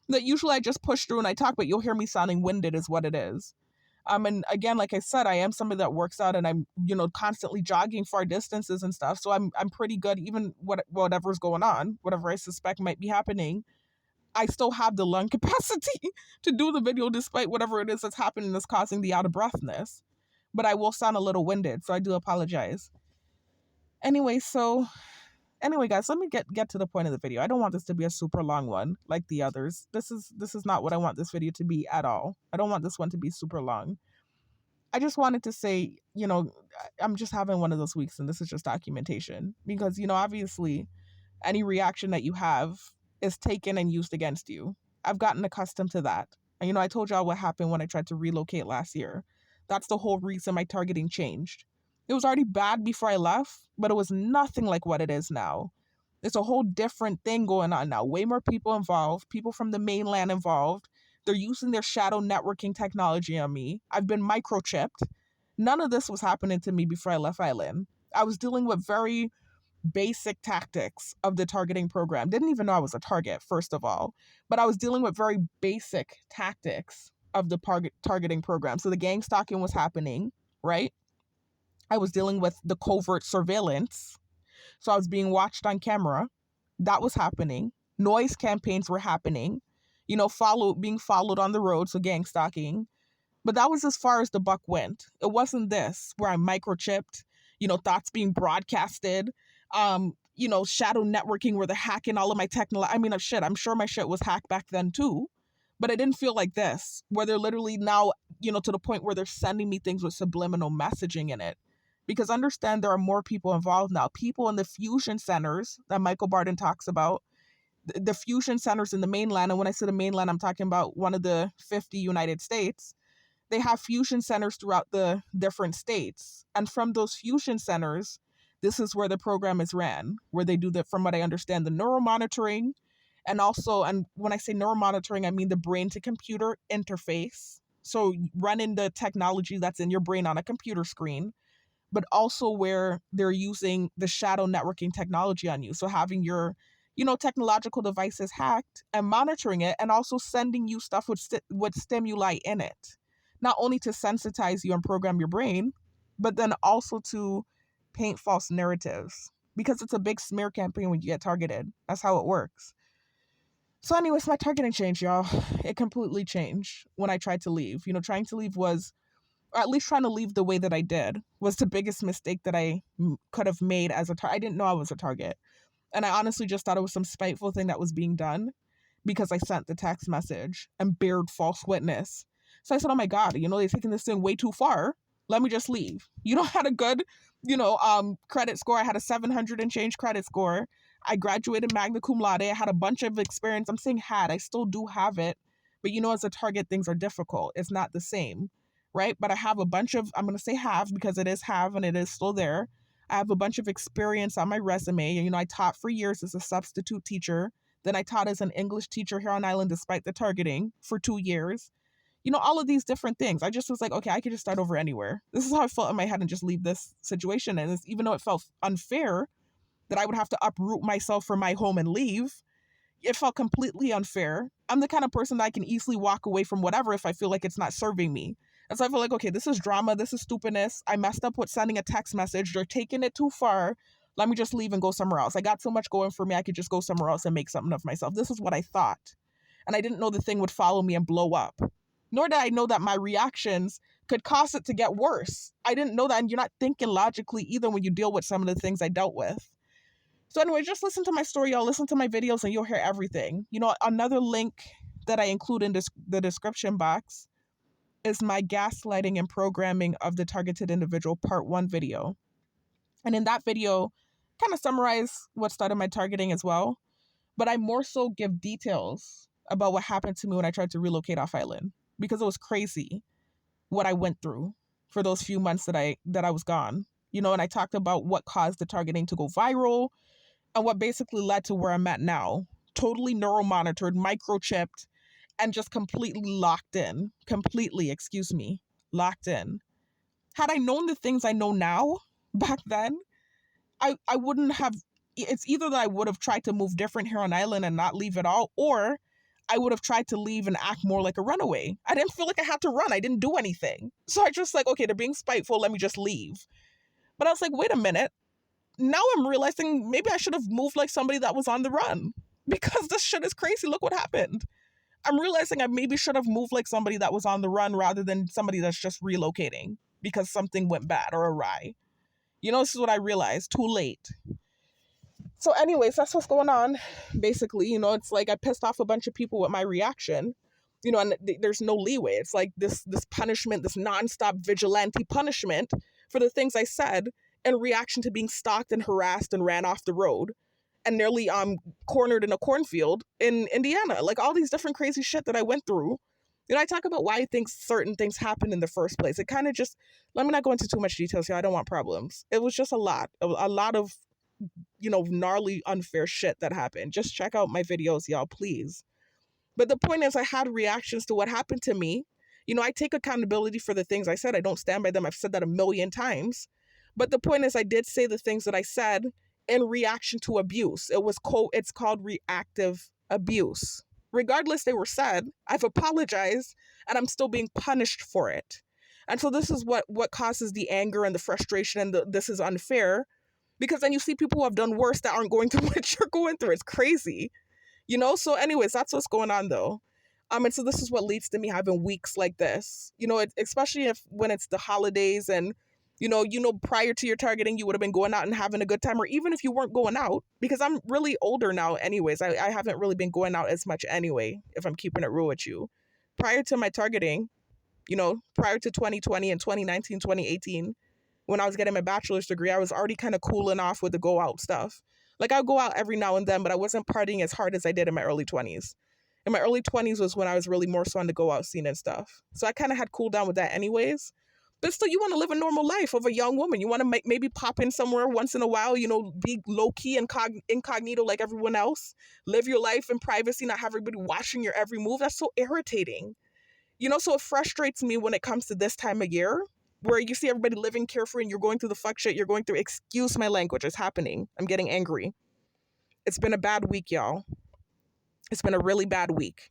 [SPEAKER 1] that usually I just push through and I talk, but you'll hear me sounding winded is what it is. And again, like I said, I am somebody that works out, and I'm, constantly jogging far distances and stuff. So I'm pretty good, even whatever's going on, whatever I suspect might be happening. I still have the lung capacity to do the video despite whatever it is that's happening that's causing the out of breathness. But I will sound a little winded, so I do apologize. Anyway, guys, let me get to the point of the video. I don't want this to be a super long one like the others. This is not what I want this video to be at all. I don't want this one to be super long. I just wanted to say, I'm just having one of those weeks, and this is just documentation, because, obviously any reaction that you have is taken and used against you. I've gotten accustomed to that. And, I told y'all what happened when I tried to relocate last year. That's the whole reason my targeting changed. It was already bad before I left, but it was nothing like what it is now. It's a whole different thing going on now. Way more people involved, people from the mainland involved. They're using their shadow networking technology on me. I've been microchipped. None of this was happening to me before I left Island. I was dealing with very basic tactics of the targeting program. Didn't even know I was a target, first of all, but I was dealing with very basic tactics of the targeting program. So the gang stalking was happening, right? I was dealing with the covert surveillance. So I was being watched on camera. That was happening. Noise campaigns were happening, being followed on the road. So gang stalking. But that was as far as the buck went. It wasn't this where I'm microchipped, thoughts being broadcasted, shadow networking where they're hacking all of my technology. I mean, shit, I'm sure my shit was hacked back then too. But it didn't feel like this, where they're literally now, to the point where they're sending me things with subliminal messaging in it. Because understand, there are more people involved now. People in the fusion centers that Michael Barden talks about, the fusion centers in the mainland. And when I say the mainland, I'm talking about one of the 50 United States. They have fusion centers throughout the different states. And from those fusion centers, this is where the program is ran, where they do from what I understand, the neuromonitoring. And when I say neuromonitoring, I mean the brain to computer interface. So running the technology that's in your brain on a computer screen, but also where they're using the shadow networking technology on you. So having your, technological devices hacked and monitoring it, and also sending you stuff with stimuli in it. Not only to sensitize you and program your brain, but then also to paint false narratives. Because it's a big smear campaign when you get targeted. That's how it works. So anyways, my targeting changed, y'all. It completely changed when I tried to leave. Trying to leave was, or at least trying to leave the way that I did, was the biggest mistake that I could have made as a target. I didn't know I was a target. And I honestly just thought it was some spiteful thing that was being done because I sent the text message and bared false witness. So I said, oh my God, they're taking this thing way too far. Let me just leave. I had a good, credit score. I had a 700 and change credit score. I graduated magna cum laude. I had a bunch of experience. I'm saying I still do have it. But as a target, things are difficult. It's not the same, right? But I have a bunch of, I'm going to say have because it is have and it is still there. I have a bunch of experience on my resume. I taught for years as a substitute teacher. Then I taught as an English teacher here on island despite the targeting for 2 years. All of these different things. I just was like, okay, I could just start over anywhere. This is how I felt in my head and just leave this situation. And even though it felt unfair that I would have to uproot myself from my home and leave, it felt completely unfair. I'm the kind of person that I can easily walk away from whatever if I feel like it's not serving me. And so I feel like, okay, this is drama. This is stupidness. I messed up with sending a text message. They're taking it too far. Let me just leave and go somewhere else. I got so much going for me. I could just go somewhere else and make something of myself. This is what I thought. And I didn't know the thing would follow me and blow up. Nor did I know that my reactions could cause it to get worse. I didn't know that. And you're not thinking logically either when you deal with some of the things I dealt with. So anyway, just listen to my story, y'all. Listen to my videos and you'll hear everything. Another link that I include in the description box is my gaslighting and programming of the targeted individual part 1 video. And in that video, kind of summarize what started my targeting as well. But I more so give details about what happened to me when I tried to relocate off island, because it was crazy what I went through for those few months that I was gone. And I talked about what caused the targeting to go viral and what basically led to where I'm at now. Totally neuromonitored, microchipped, and just completely locked in. Locked in. Had I known the things I know now back then, I wouldn't have. It's either that I would have tried to move different here on island and not leave at all, or I would have tried to leave and act more like a runaway. I didn't feel like I had to run. I didn't do anything. So I just like, okay, they're being spiteful. Let me just leave. But I was like, wait a minute. Now I'm realizing maybe I should have moved like somebody that was on the run, because this shit is crazy. Look what happened. I'm realizing I maybe should have moved like somebody that was on the run rather than somebody that's just relocating because something went bad or awry. This is what I realized. Too late. So anyways, that's what's going on. Basically, it's like I pissed off a bunch of people with my reaction, and there's no leeway. It's like this punishment, this nonstop vigilante punishment for the things I said in reaction to being stalked and harassed and ran off the road and nearly cornered in a cornfield in Indiana. Like all these different crazy shit that I went through. I talk about why I think certain things happened in the first place. It kind of just, let me not go into too much details here. I don't want problems. It was just a lot of, gnarly, unfair shit that happened. Just check out my videos, y'all, please. But the point is, I had reactions to what happened to me. I take accountability for the things I said. I don't stand by them. I've said that a million times. But the point is, I did say the things that I said in reaction to abuse. It's called reactive abuse. Regardless, they were said. I've apologized, and I'm still being punished for it. And so this is what causes the anger and the frustration, and this is unfair, because then you see people who have done worse that aren't going through what you're going through. It's crazy, So anyways, that's what's going on, though. And so this is what leads to me having weeks like this, especially when it's the holidays and prior to your targeting, you would have been going out and having a good time, or even if you weren't going out, because I'm really older now anyways. I haven't really been going out as much anyway, if I'm keeping it real with you. Prior to my targeting, prior to 2020 and 2019, 2018, when I was getting my bachelor's degree, I was already kind of cooling off with the go out stuff. Like I'll go out every now and then, but I wasn't partying as hard as I did in my early 20s. In my early 20s was when I was really more so on the go out scene and stuff. So I kind of had cooled down with that anyways. But still, you want to live a normal life of a young woman. You want to maybe pop in somewhere once in a while, be low-key and incognito like everyone else. Live your life in privacy, not have everybody watching your every move. That's so irritating. So it frustrates me when it comes to this time of year, where you see everybody living carefree and you're going through the fuck shit you're going through. Excuse my language. It's happening. I'm getting angry. It's been a bad week, y'all. It's been a really bad week.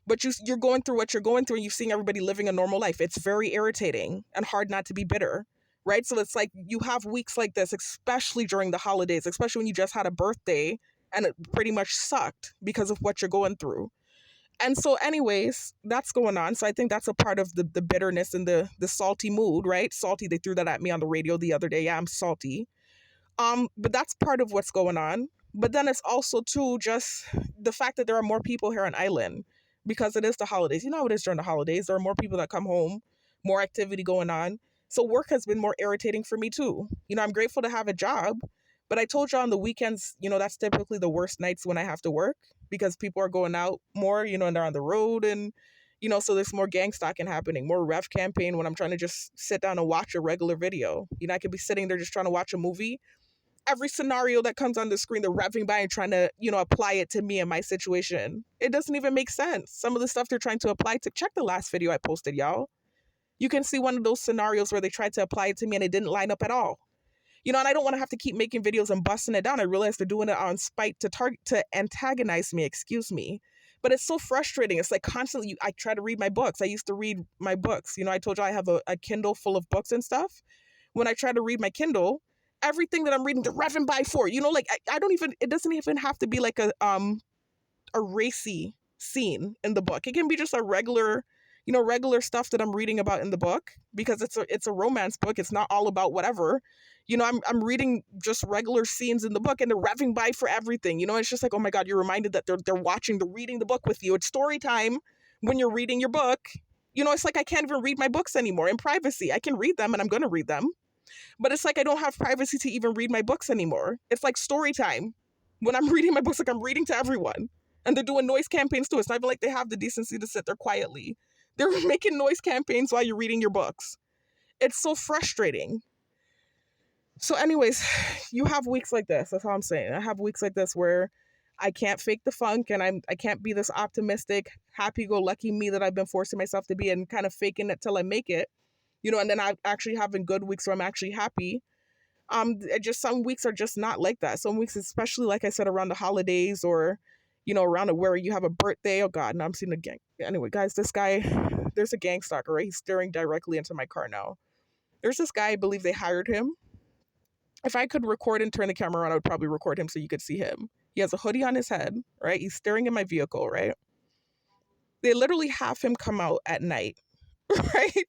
[SPEAKER 1] But you're going through what you're going through and you're seeing everybody living a normal life. It's very irritating and hard not to be bitter, right? So it's like you have weeks like this, especially during the holidays, especially when you just had a birthday and it pretty much sucked because of what you're going through. And so anyways, that's going on. So I think that's a part of the bitterness and the salty mood, right? Salty, they threw that at me on the radio the other day. Yeah, I'm salty. But that's part of what's going on. But then it's also too just the fact that there are more people here on island because it is the holidays. You know how it is during the holidays. There are more people that come home, more activity going on. So work has been more irritating for me too. I'm grateful to have a job, but I told you on the weekends, that's typically the worst nights when I have to work because people are going out more, and they're on the road and, So there's more gang stalking happening, more ref campaign when I'm trying to just sit down and watch a regular video. I could be sitting there just trying to watch a movie. Every scenario that comes on the screen, they're revving by and trying to, apply it to me and my situation. It doesn't even make sense. Some of the stuff they're trying to apply to, check the last video I posted, y'all. You can see one of those scenarios where they tried to apply it to me and it didn't line up at all. And I don't want to have to keep making videos and busting it down. I realize they're doing it on spite to antagonize me, excuse me. But it's so frustrating. It's like constantly, I try to read my books. I used to read my books. I told you I have a Kindle full of books and stuff. When I try to read my Kindle, everything that I'm reading, they're revving by for. I don't even, it doesn't even have to be like a racy scene in the book. It can be just a regular, regular stuff that I'm reading about in the book, because it's a romance book. It's not all about whatever. I'm reading just regular scenes in the book and they're revving by for everything. It's just like, oh my God, you're reminded that they're reading the book with you. It's story time when you're reading your book. It's like I can't even read my books anymore in privacy. I can read them and I'm going to read them, but it's like I don't have privacy to even read my books anymore. It's like story time. When I'm reading my books, like I'm reading to everyone. And they're doing noise campaigns too. It's not even like they have the decency to sit there quietly. They're making noise campaigns while you're reading your books. It's so frustrating. So anyways, you have weeks like this. That's all I'm saying. I have weeks like this where I can't fake the funk and I can't be this optimistic, happy-go-lucky me that I've been forcing myself to be and kind of faking it till I make it. And then I'm actually having good weeks where I'm actually happy. Just some weeks are just not like that. Some weeks, especially like I said, around the holidays or, around where you have a birthday. Oh God, now I'm seeing a gang. Anyway, guys, this guy, there's a gang stalker, right? He's staring directly into my car now. There's this guy, I believe they hired him. If I could record and turn the camera on, I would probably record him so you could see him. He has a hoodie on his head, right? He's staring at my vehicle, right? They literally have him come out at night, right?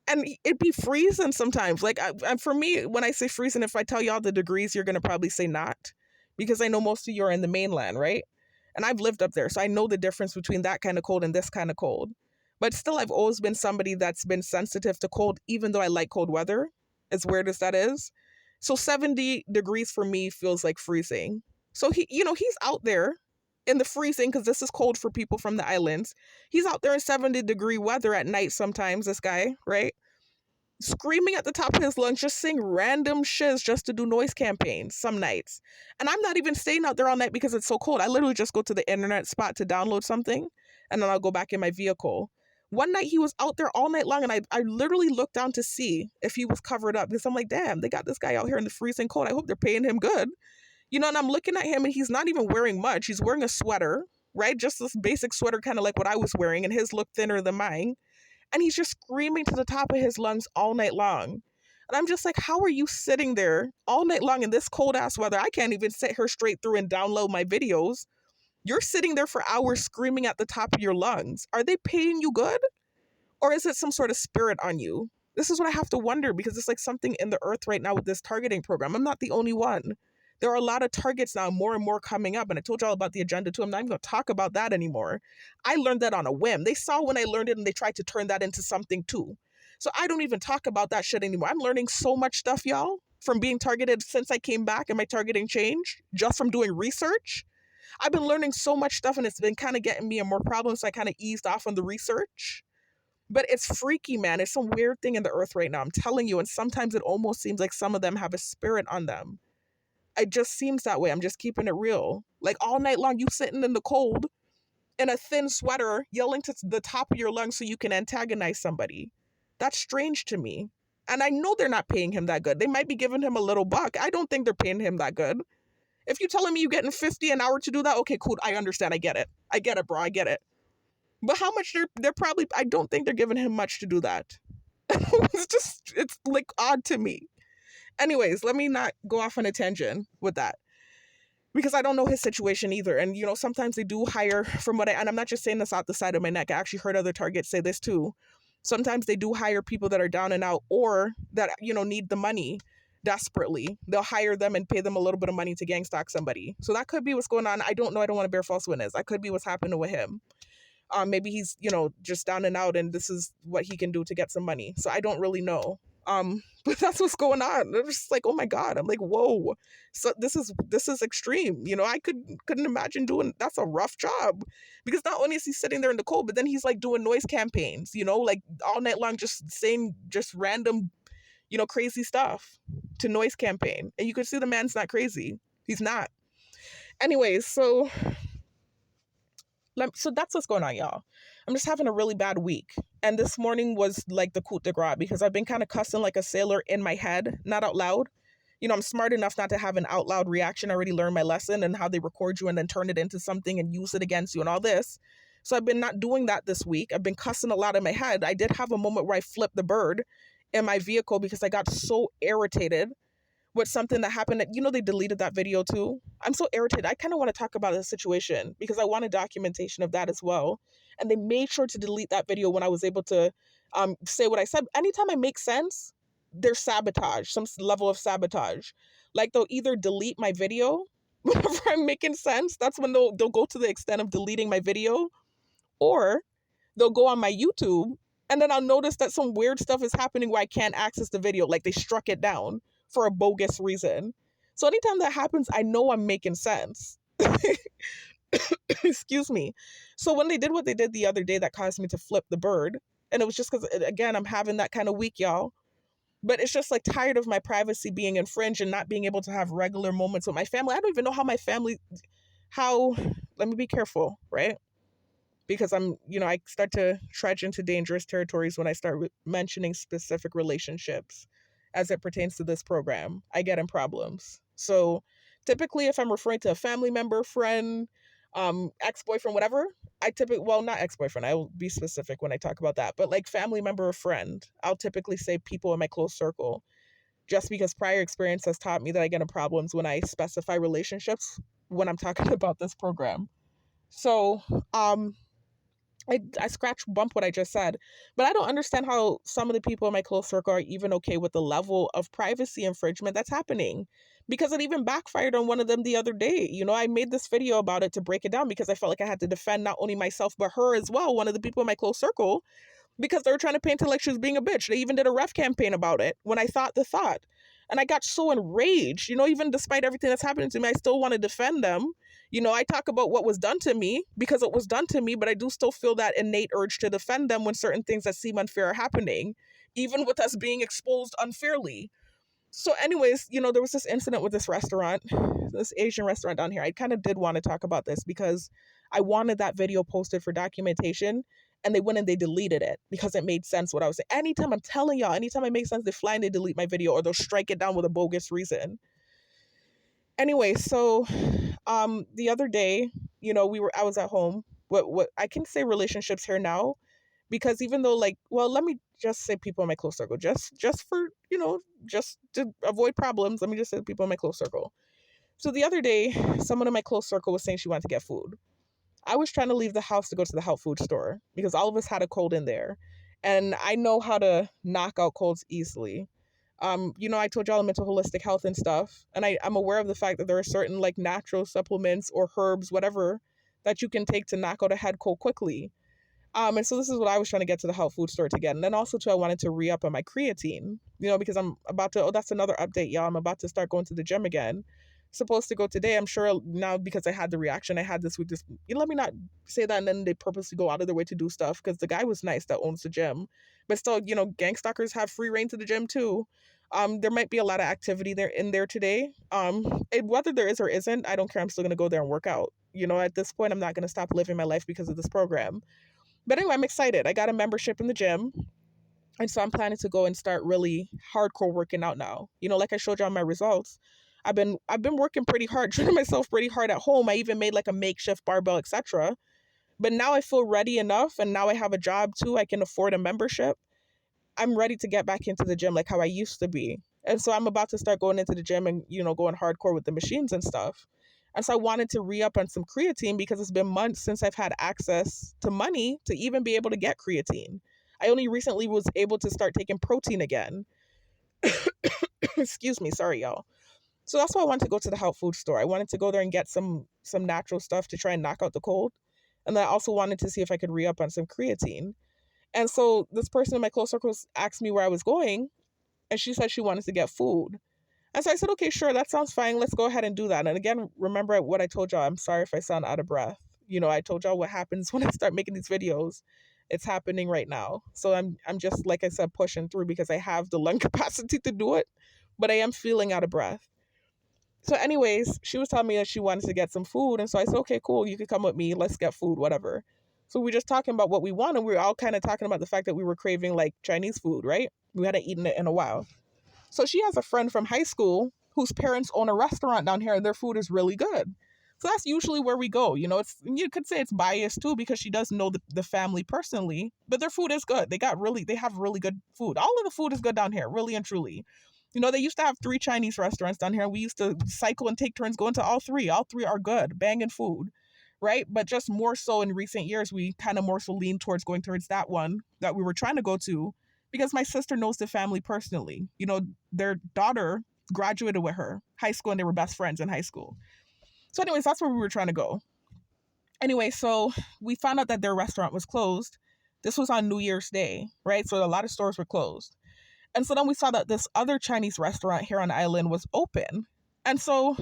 [SPEAKER 1] And it'd be freezing sometimes. Like, for me, when I say freezing, if I tell y'all the degrees, you're going to probably say not, because I know most of you are in the mainland, right? And I've lived up there, so I know the difference between that kind of cold and this kind of cold. But still, I've always been somebody that's been sensitive to cold, even though I like cold weather, as weird as that is. So 70 degrees for me feels like freezing. So he's out there in the freezing, because this is cold for people from the islands. He's out there in 70-degree weather at night sometimes, this guy, right? Screaming at the top of his lungs, just saying random shiz just to do noise campaigns some nights. And I'm not even staying out there all night because it's so cold. I literally just go to the internet spot to download something, and then I'll go back in my vehicle. One night he was out there all night long, and I literally looked down to see if he was covered up, because I'm like, damn, they got this guy out here in the freezing cold. I hope they're paying him good. And I'm looking at him and he's not even wearing much. He's wearing a sweater, right? Just this basic sweater, kind of like what I was wearing, and his looked thinner than mine. And he's just screaming to the top of his lungs all night long. And I'm just like, how are you sitting there all night long in this cold ass weather? I can't even sit here straight through and download my videos. You're sitting there for hours screaming at the top of your lungs. Are they paying you good? Or is it some sort of spirit on you? This is what I have to wonder, because it's like something in the earth right now with this targeting program. I'm not the only one. There are a lot of targets now, more and more coming up. And I told y'all about the agenda too. I'm not even going to talk about that anymore. I learned that on a whim. They saw when I learned it and they tried to turn that into something too. So I don't even talk about that shit anymore. I'm learning so much stuff, y'all, from being targeted since I came back and my targeting changed, just from doing research. I've been learning so much stuff, and it's been kind of getting me in more problems. So I kind of eased off on the research. But it's freaky, man. It's some weird thing in the earth right now. I'm telling you. And sometimes it almost seems like some of them have a spirit on them. It just seems that way. I'm just keeping it real. Like all night long, you sitting in the cold in a thin sweater, yelling to the top of your lungs so you can antagonize somebody. That's strange to me. And I know they're not paying him that good. They might be giving him a little buck. I don't think they're paying him that good. If you're telling me you're getting $50 an hour to do that, okay, cool. I understand. I get it. I get it, bro. I get it. But how much they're probably, I don't think they're giving him much to do that. It's like odd to me. Anyways, let me not go off on a tangent with that, because I don't know his situation either. And, sometimes they do hire, and I'm not just saying this out the side of my neck. I actually heard other targets say this too. Sometimes they do hire people that are down and out, or that, need the money desperately. They'll hire them and pay them a little bit of money to gang stalk somebody. So that could be what's going on. I don't know. I don't want to bear false witness. That could be what's happening with him. Maybe he's, just down and out, and this is what he can do to get some money. So I don't really know. But that's what's going on. I'm just like, oh my God. I'm like, whoa. So this is extreme. I couldn't imagine doing. That's a rough job, because not only is he sitting there in the cold, but then he's like doing noise campaigns. Like all night long, just saying just random, crazy stuff to noise campaign, and you could see the man's not crazy. He's not. Anyways, so that's what's going on, y'all. I'm just having a really bad week. And this morning was like the coup de grace, because I've been kind of cussing like a sailor in my head, not out loud. I'm smart enough not to have an out loud reaction. I already learned my lesson and how they record you and then turn it into something and use it against you and all this. So I've been not doing that this week. I've been cussing a lot in my head. I did have a moment where I flipped the bird in my vehicle because I got so irritated with something that happened. They deleted that video too. I'm so irritated. I kind of want to talk about the situation because I wanted documentation of that as well. And they made sure to delete that video when I was able to say what I said. Anytime I make sense, there's sabotage, some level of sabotage. Like they'll either delete my video whenever I'm making sense. That's when they'll go to the extent of deleting my video, or they'll go on my YouTube and then I'll notice that some weird stuff is happening where I can't access the video. Like they struck it down for a bogus reason. So anytime that happens, I know I'm making sense. Excuse me. So when they did what they did the other day, that caused me to flip the bird. And it was just because, again, I'm having that kind of week, y'all. But it's just like tired of my privacy being infringed and not being able to have regular moments with my family. I don't even know how my family, let me be careful, right? Because I start to trudge into dangerous territories when I start mentioning specific relationships as it pertains to this program. I get in problems. So typically, if I'm referring to a family member, friend, ex-boyfriend, whatever, not ex-boyfriend, I will be specific when I talk about that, but like family member or friend, I'll typically say people in my close circle, just because prior experience has taught me that I get in problems when I specify relationships when I'm talking about this program. So, I scratch bump what I just said, but I don't understand how some of the people in my close circle are even okay with the level of privacy infringement that's happening, because it even backfired on one of them the other day. I made this video about it to break it down because I felt like I had to defend not only myself, but her as well, one of the people in my close circle, because they were trying to paint her like she was being a bitch. They even did a ref campaign about it when I thought the thought. And I got so enraged, even despite everything that's happening to me, I still want to defend them. I talk about what was done to me because it was done to me, but I do still feel that innate urge to defend them when certain things that seem unfair are happening, even with us being exposed unfairly. So anyways, there was this incident with this restaurant, this Asian restaurant down here. I kind of did want to talk about this because I wanted that video posted for documentation, and they went and they deleted it because it made sense what I was saying. Anytime, I'm telling y'all, anytime it makes sense, they fly and they delete my video, or they'll strike it down with a bogus reason. Anyway, so the other day, I was at home. What I can say relationships here now, because even though, like, well, let me just say people in my close circle, just for, just to avoid problems, let me just say people in my close circle. So the other day, someone in my close circle was saying she wanted to get food. I was trying to leave the house to go to the health food store because all of us had a cold in there. And I know how to knock out colds easily. I told y'all I'm into holistic health and stuff. And I'm aware of the fact that there are certain like natural supplements or herbs, whatever, that you can take to knock out a head cold quickly. And so this is what I was trying to get to the health food store to get. And then also too, I wanted to re-up on my creatine, because I'm about to, that's another update, y'all. I'm about to start going to the gym again. Supposed to go today. I'm sure now, because I had the reaction I had this week, just, let me not say that. And then they purposely go out of their way to do stuff, because the guy was nice that owns the gym. But still, gang stalkers have free reign to the gym too. There might be a lot of activity in there today. Whether there is or isn't, I don't care. I'm still going to go there and work out. At this point, I'm not going to stop living my life because of this program. But anyway, I'm excited. I got a membership in the gym. And so I'm planning to go and start really hardcore working out now. Like I showed you on my results, I've been working pretty hard, training myself pretty hard at home. I even made like a makeshift barbell, etc. But now I feel ready enough, and now I have a job too. I can afford a membership. I'm ready to get back into the gym like how I used to be. And so I'm about to start going into the gym and, going hardcore with the machines and stuff. And so I wanted to re-up on some creatine because it's been months since I've had access to money to even be able to get creatine. I only recently was able to start taking protein again. Excuse me. Sorry, y'all. So that's why I wanted to go to the health food store. I wanted to go there and get some natural stuff to try and knock out the cold. And then I also wanted to see if I could re-up on some creatine. And so this person in my close circles asked me where I was going. And she said she wanted to get food. And so I said, okay, sure, that sounds fine. Let's go ahead and do that. And again, remember what I told y'all. I'm sorry if I sound out of breath. I told y'all what happens when I start making these videos. It's happening right now. So I'm just, like I said, pushing through because I have the lung capacity to do it, but I am feeling out of breath. So anyways, she was telling me that she wanted to get some food. And so I said, okay, cool. You could come with me. Let's get food, whatever. So we're just talking about what we want. And we were all kind of talking about the fact that we were craving like Chinese food, right? We hadn't eaten it in a while. So she has a friend from high school whose parents own a restaurant down here and their food is really good. So that's usually where we go. You could say it's biased too because she does know the family personally, but their food is good. They have really good food. All of the food is good down here, really and truly. They used to have 3 Chinese restaurants down here. We used to cycle and take turns going to all 3. All 3 are good, banging food, right? But just more so in recent years, we kind of more so lean towards going towards that one that we were trying to go to because my sister knows the family personally. Their daughter graduated with her high school and they were best friends in high school. So anyways, that's where we were trying to go. Anyway, so we found out that their restaurant was closed. This was on New Year's Day, right? So a lot of stores were closed. And so then we saw that this other Chinese restaurant here on the island was open. And so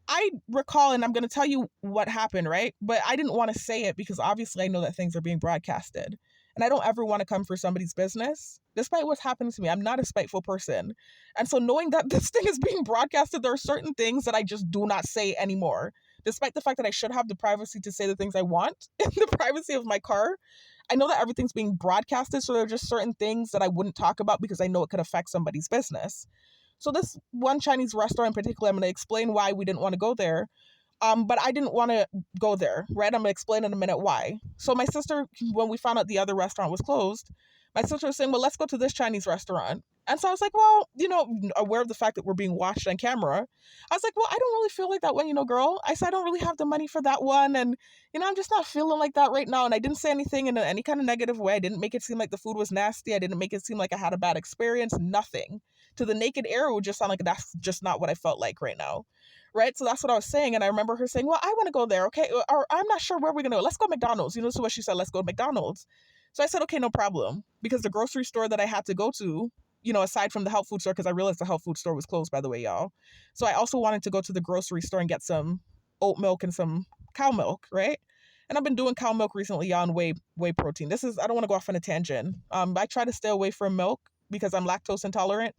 [SPEAKER 1] I recall, and I'm going to tell you what happened, right? But I didn't want to say it because obviously I know that things are being broadcasted. And I don't ever want to come for somebody's business, despite what's happened to me. I'm not a spiteful person. And so knowing that this thing is being broadcasted, there are certain things that I just do not say anymore. Despite the fact that I should have the privacy to say the things I want in the privacy of my car, I know that everything's being broadcasted, so there are just certain things that I wouldn't talk about because I know it could affect somebody's business. So this one Chinese restaurant in particular, I'm going to explain why we didn't want to go there. But I didn't want to go there, right? I'm going to explain in a minute why. So my sister, when we found out the other restaurant was closed, my sister was saying, well, let's go to this Chinese restaurant. And so I was like, well, aware of the fact that we're being watched on camera, I was like, well, I don't really feel like that one, girl. I said, I don't really have the money for that one. And, I'm just not feeling like that right now. And I didn't say anything in any kind of negative way. I didn't make it seem like the food was nasty. I didn't make it seem like I had a bad experience. Nothing. To the naked ear, it would just sound like that's just not what I felt like right now. Right? So that's what I was saying. And I remember her saying, well, I want to go there. Okay. Or I'm not sure where we're going to go. Let's go to McDonald's. So what she said, let's go to McDonald's. So I said, okay, no problem. Because the grocery store that I had to go to, aside from the health food store, because I realized the health food store was closed, by the way, y'all. So I also wanted to go to the grocery store and get some oat milk and some cow milk, right? And I've been doing cow milk recently, y'all, and whey protein. I don't want to go off on a tangent. I try to stay away from milk because I'm lactose intolerant.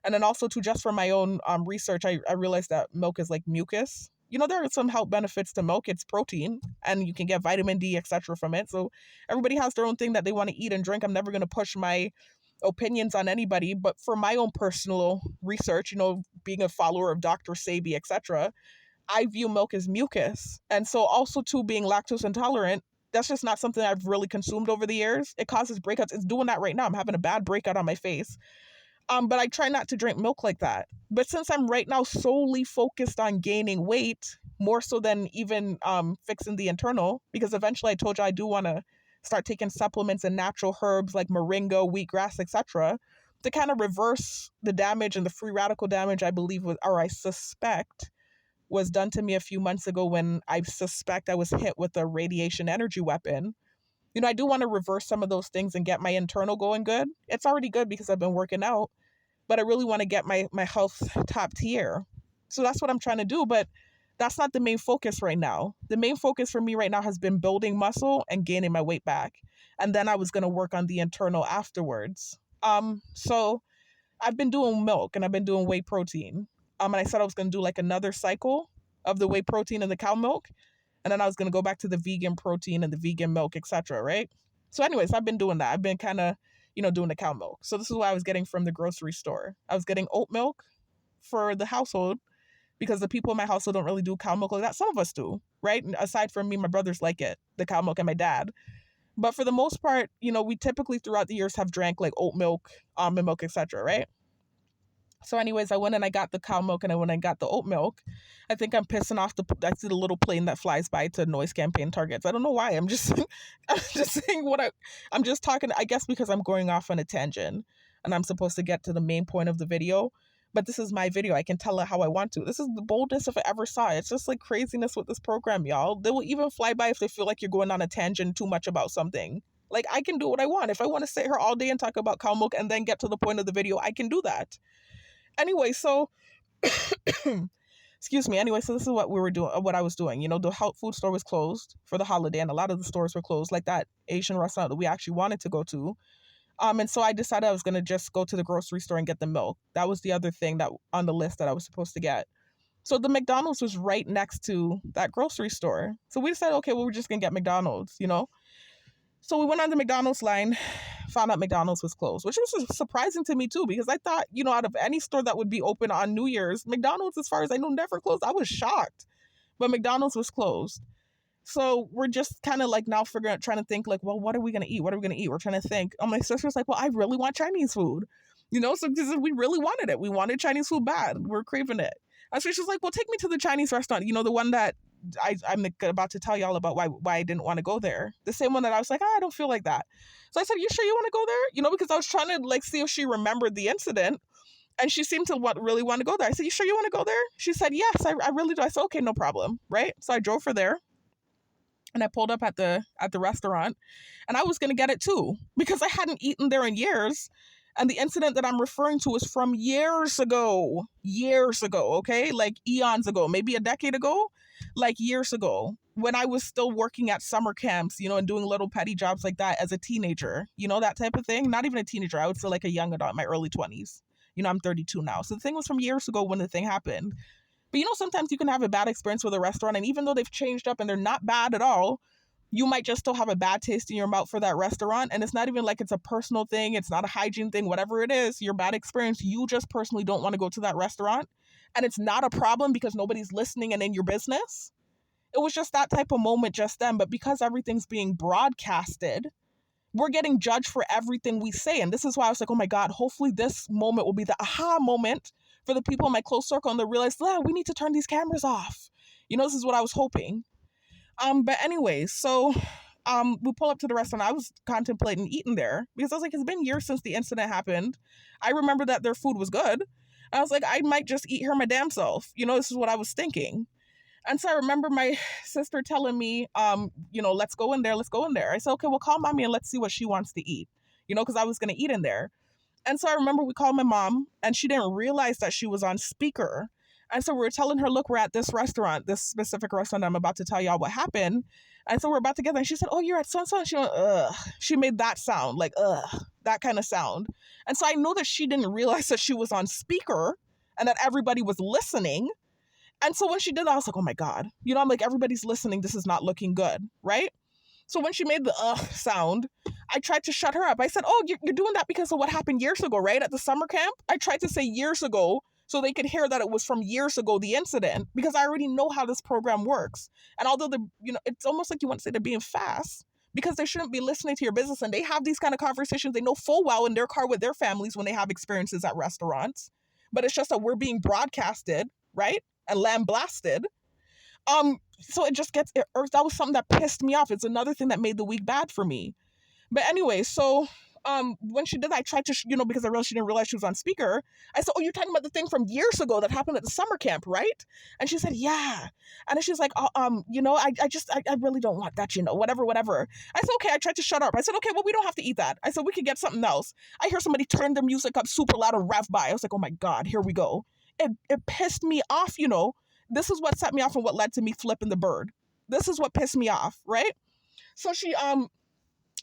[SPEAKER 1] And then also too, just for my own research, I realized that milk is like mucus. There are some health benefits to milk. It's protein and you can get vitamin D, etc. from it. So everybody has their own thing that they want to eat and drink. I'm never going to push my opinions on anybody, but for my own personal research, being a follower of Dr. Sebi, etc., I view milk as mucus. And so also too, being lactose intolerant, that's just not something I've really consumed over the years. It causes breakouts. It's doing that right now. I'm having a bad breakout on my face. But I try not to drink milk like that. But since I'm right now solely focused on gaining weight, more so than even fixing the internal, because eventually I told you I do want to start taking supplements and natural herbs like moringa, wheatgrass, etc., to kind of reverse the damage and the free radical damage I believe was, or I suspect, was done to me a few months ago when I suspect I was hit with a radiation energy weapon. I do want to reverse some of those things and get my internal going good. It's already good because I've been working out, but I really want to get my health top tier. So that's what I'm trying to do, but that's not the main focus right now. The main focus for me right now has been building muscle and gaining my weight back. And then I was going to work on the internal afterwards. So I've been doing milk and I've been doing whey protein. And I said I was going to do like another cycle of the whey protein and the cow milk. And then I was going to go back to the vegan protein and the vegan milk, etc. Right? So anyways, I've been doing that. I've been kind of, doing the cow milk. So this is what I was getting from the grocery store. I was getting oat milk for the household because the people in my household don't really do cow milk like that. Some of us do, right? And aside from me, my brothers like it, the cow milk, and my dad. But for the most part, we typically throughout the years have drank like oat milk, almond milk, etc. Right? So anyways, I went and I got the cow milk and I went and got the oat milk. I think I'm pissing off I see the little plane that flies by to noise campaign targets. I don't know why. I'm just saying I'm just talking, I guess because I'm going off on a tangent and I'm supposed to get to the main point of the video. But this is my video. I can tell it how I want to. This is the boldest if I ever saw it. It's just like craziness with this program, y'all. They will even fly by if they feel like you're going on a tangent too much about something. Like, I can do what I want. If I want to sit here all day and talk about cow milk and then get to the point of the video, I can do that. Anyway, so excuse me. Anyway, so this is what we were doing, what I was doing. The health food store was closed for the holiday, and a lot of the stores were closed, like that Asian restaurant that we actually wanted to go to. And so I decided I was gonna just go to the grocery store and get the milk. That was the other thing that on the list that I was supposed to get. So the McDonald's was right next to that grocery store. So we decided, okay, well, we're just gonna get McDonald's. So we went on the McDonald's line, found out McDonald's was closed, which was surprising to me too, because I thought, out of any store that would be open on New Year's, McDonald's, as far as I know, never closed. I was shocked, but McDonald's was closed. So we're just kind of like now trying to think like, well, what are we going to eat? What are we going to eat? We're trying to think. And my sister's like, well, I really want Chinese food, so because we really wanted it. We wanted Chinese food bad. We're craving it. And so she's like, well, take me to the Chinese restaurant, the one that I'm about to tell y'all about why I didn't want to go there. The same one that I was like, I don't feel like that. So I said, you sure you want to go there? Because I was trying to like see if she remembered the incident. And she seemed to really want to go there. I said, you sure you want to go there? She said, yes, I really do. I said, okay, no problem. Right? So I drove her there. And I pulled up at the restaurant, and I was going to get it too, because I hadn't eaten there in years. And the incident that I'm referring to is from years ago, okay? Like eons ago, maybe a decade ago, like years ago, when I was still working at summer camps, and doing little petty jobs like that as a teenager, that type of thing. Not even a teenager. I would say like a young adult in my early 20s. I'm 32 now. So the thing was from years ago when the thing happened. But sometimes you can have a bad experience with a restaurant, and even though they've changed up and they're not bad at all, you might just still have a bad taste in your mouth for that restaurant. And it's not even like it's a personal thing. It's not a hygiene thing, whatever it is, your bad experience, you just personally don't want to go to that restaurant. And it's not a problem because nobody's listening and in your business. It was just that type of moment just then. But because everything's being broadcasted, we're getting judged for everything we say. And this is why I was like, oh my God, hopefully this moment will be the aha moment for the people in my close circle, and they realize, we need to turn these cameras off. This is what I was hoping. But anyways, so we pull up to the restaurant. I was contemplating eating there because I was like, it's been years since the incident happened. I remember that their food was good. I was like, I might just eat here my damn self. This is what I was thinking. And so I remember my sister telling me, let's go in there. I said, okay, well, call mommy and let's see what she wants to eat, because I was going to eat in there. And so I remember we called my mom, and she didn't realize that she was on speaker. And so we were telling her, look, we're at this restaurant, this specific restaurant. I'm about to tell y'all what happened. And so we're about to get there. And she said, oh, you're at so-and-so. And she went, ugh. She made that sound, like, ugh, that kind of sound. And so I know that she didn't realize that she was on speaker and that everybody was listening. And so when she did that, I was like, oh my God. I'm like, everybody's listening. This is not looking good, right? So when she made the sound, I tried to shut her up. I said, oh, you're doing that because of what happened years ago, right? At the summer camp? I tried to say years ago so they could hear that it was from years ago, the incident, because I already know how this program works. And although it's almost like you want to say they're being fast because they shouldn't be listening to your business, and they have these kind of conversations. They know full well in their car with their families when they have experiences at restaurants. But it's just that we're being broadcasted, right? And lambasted. So it just that was something that pissed me off. It's another thing that made the week bad for me. But anyway, so when she did that, I tried to, because I realized she didn't realize she was on speaker. I said, oh, you're talking about the thing from years ago that happened at the summer camp, right? And she said, yeah. And then she's like, I really don't want that, whatever. I said, okay, I tried to shut up. I said, okay, well, we don't have to eat that. I said, we could get something else. I hear somebody turn the music up super loud and rev by. I was like, oh my God, here we go. It pissed me off, This is what set me off and what led to me flipping the bird. This is what pissed me off, right? So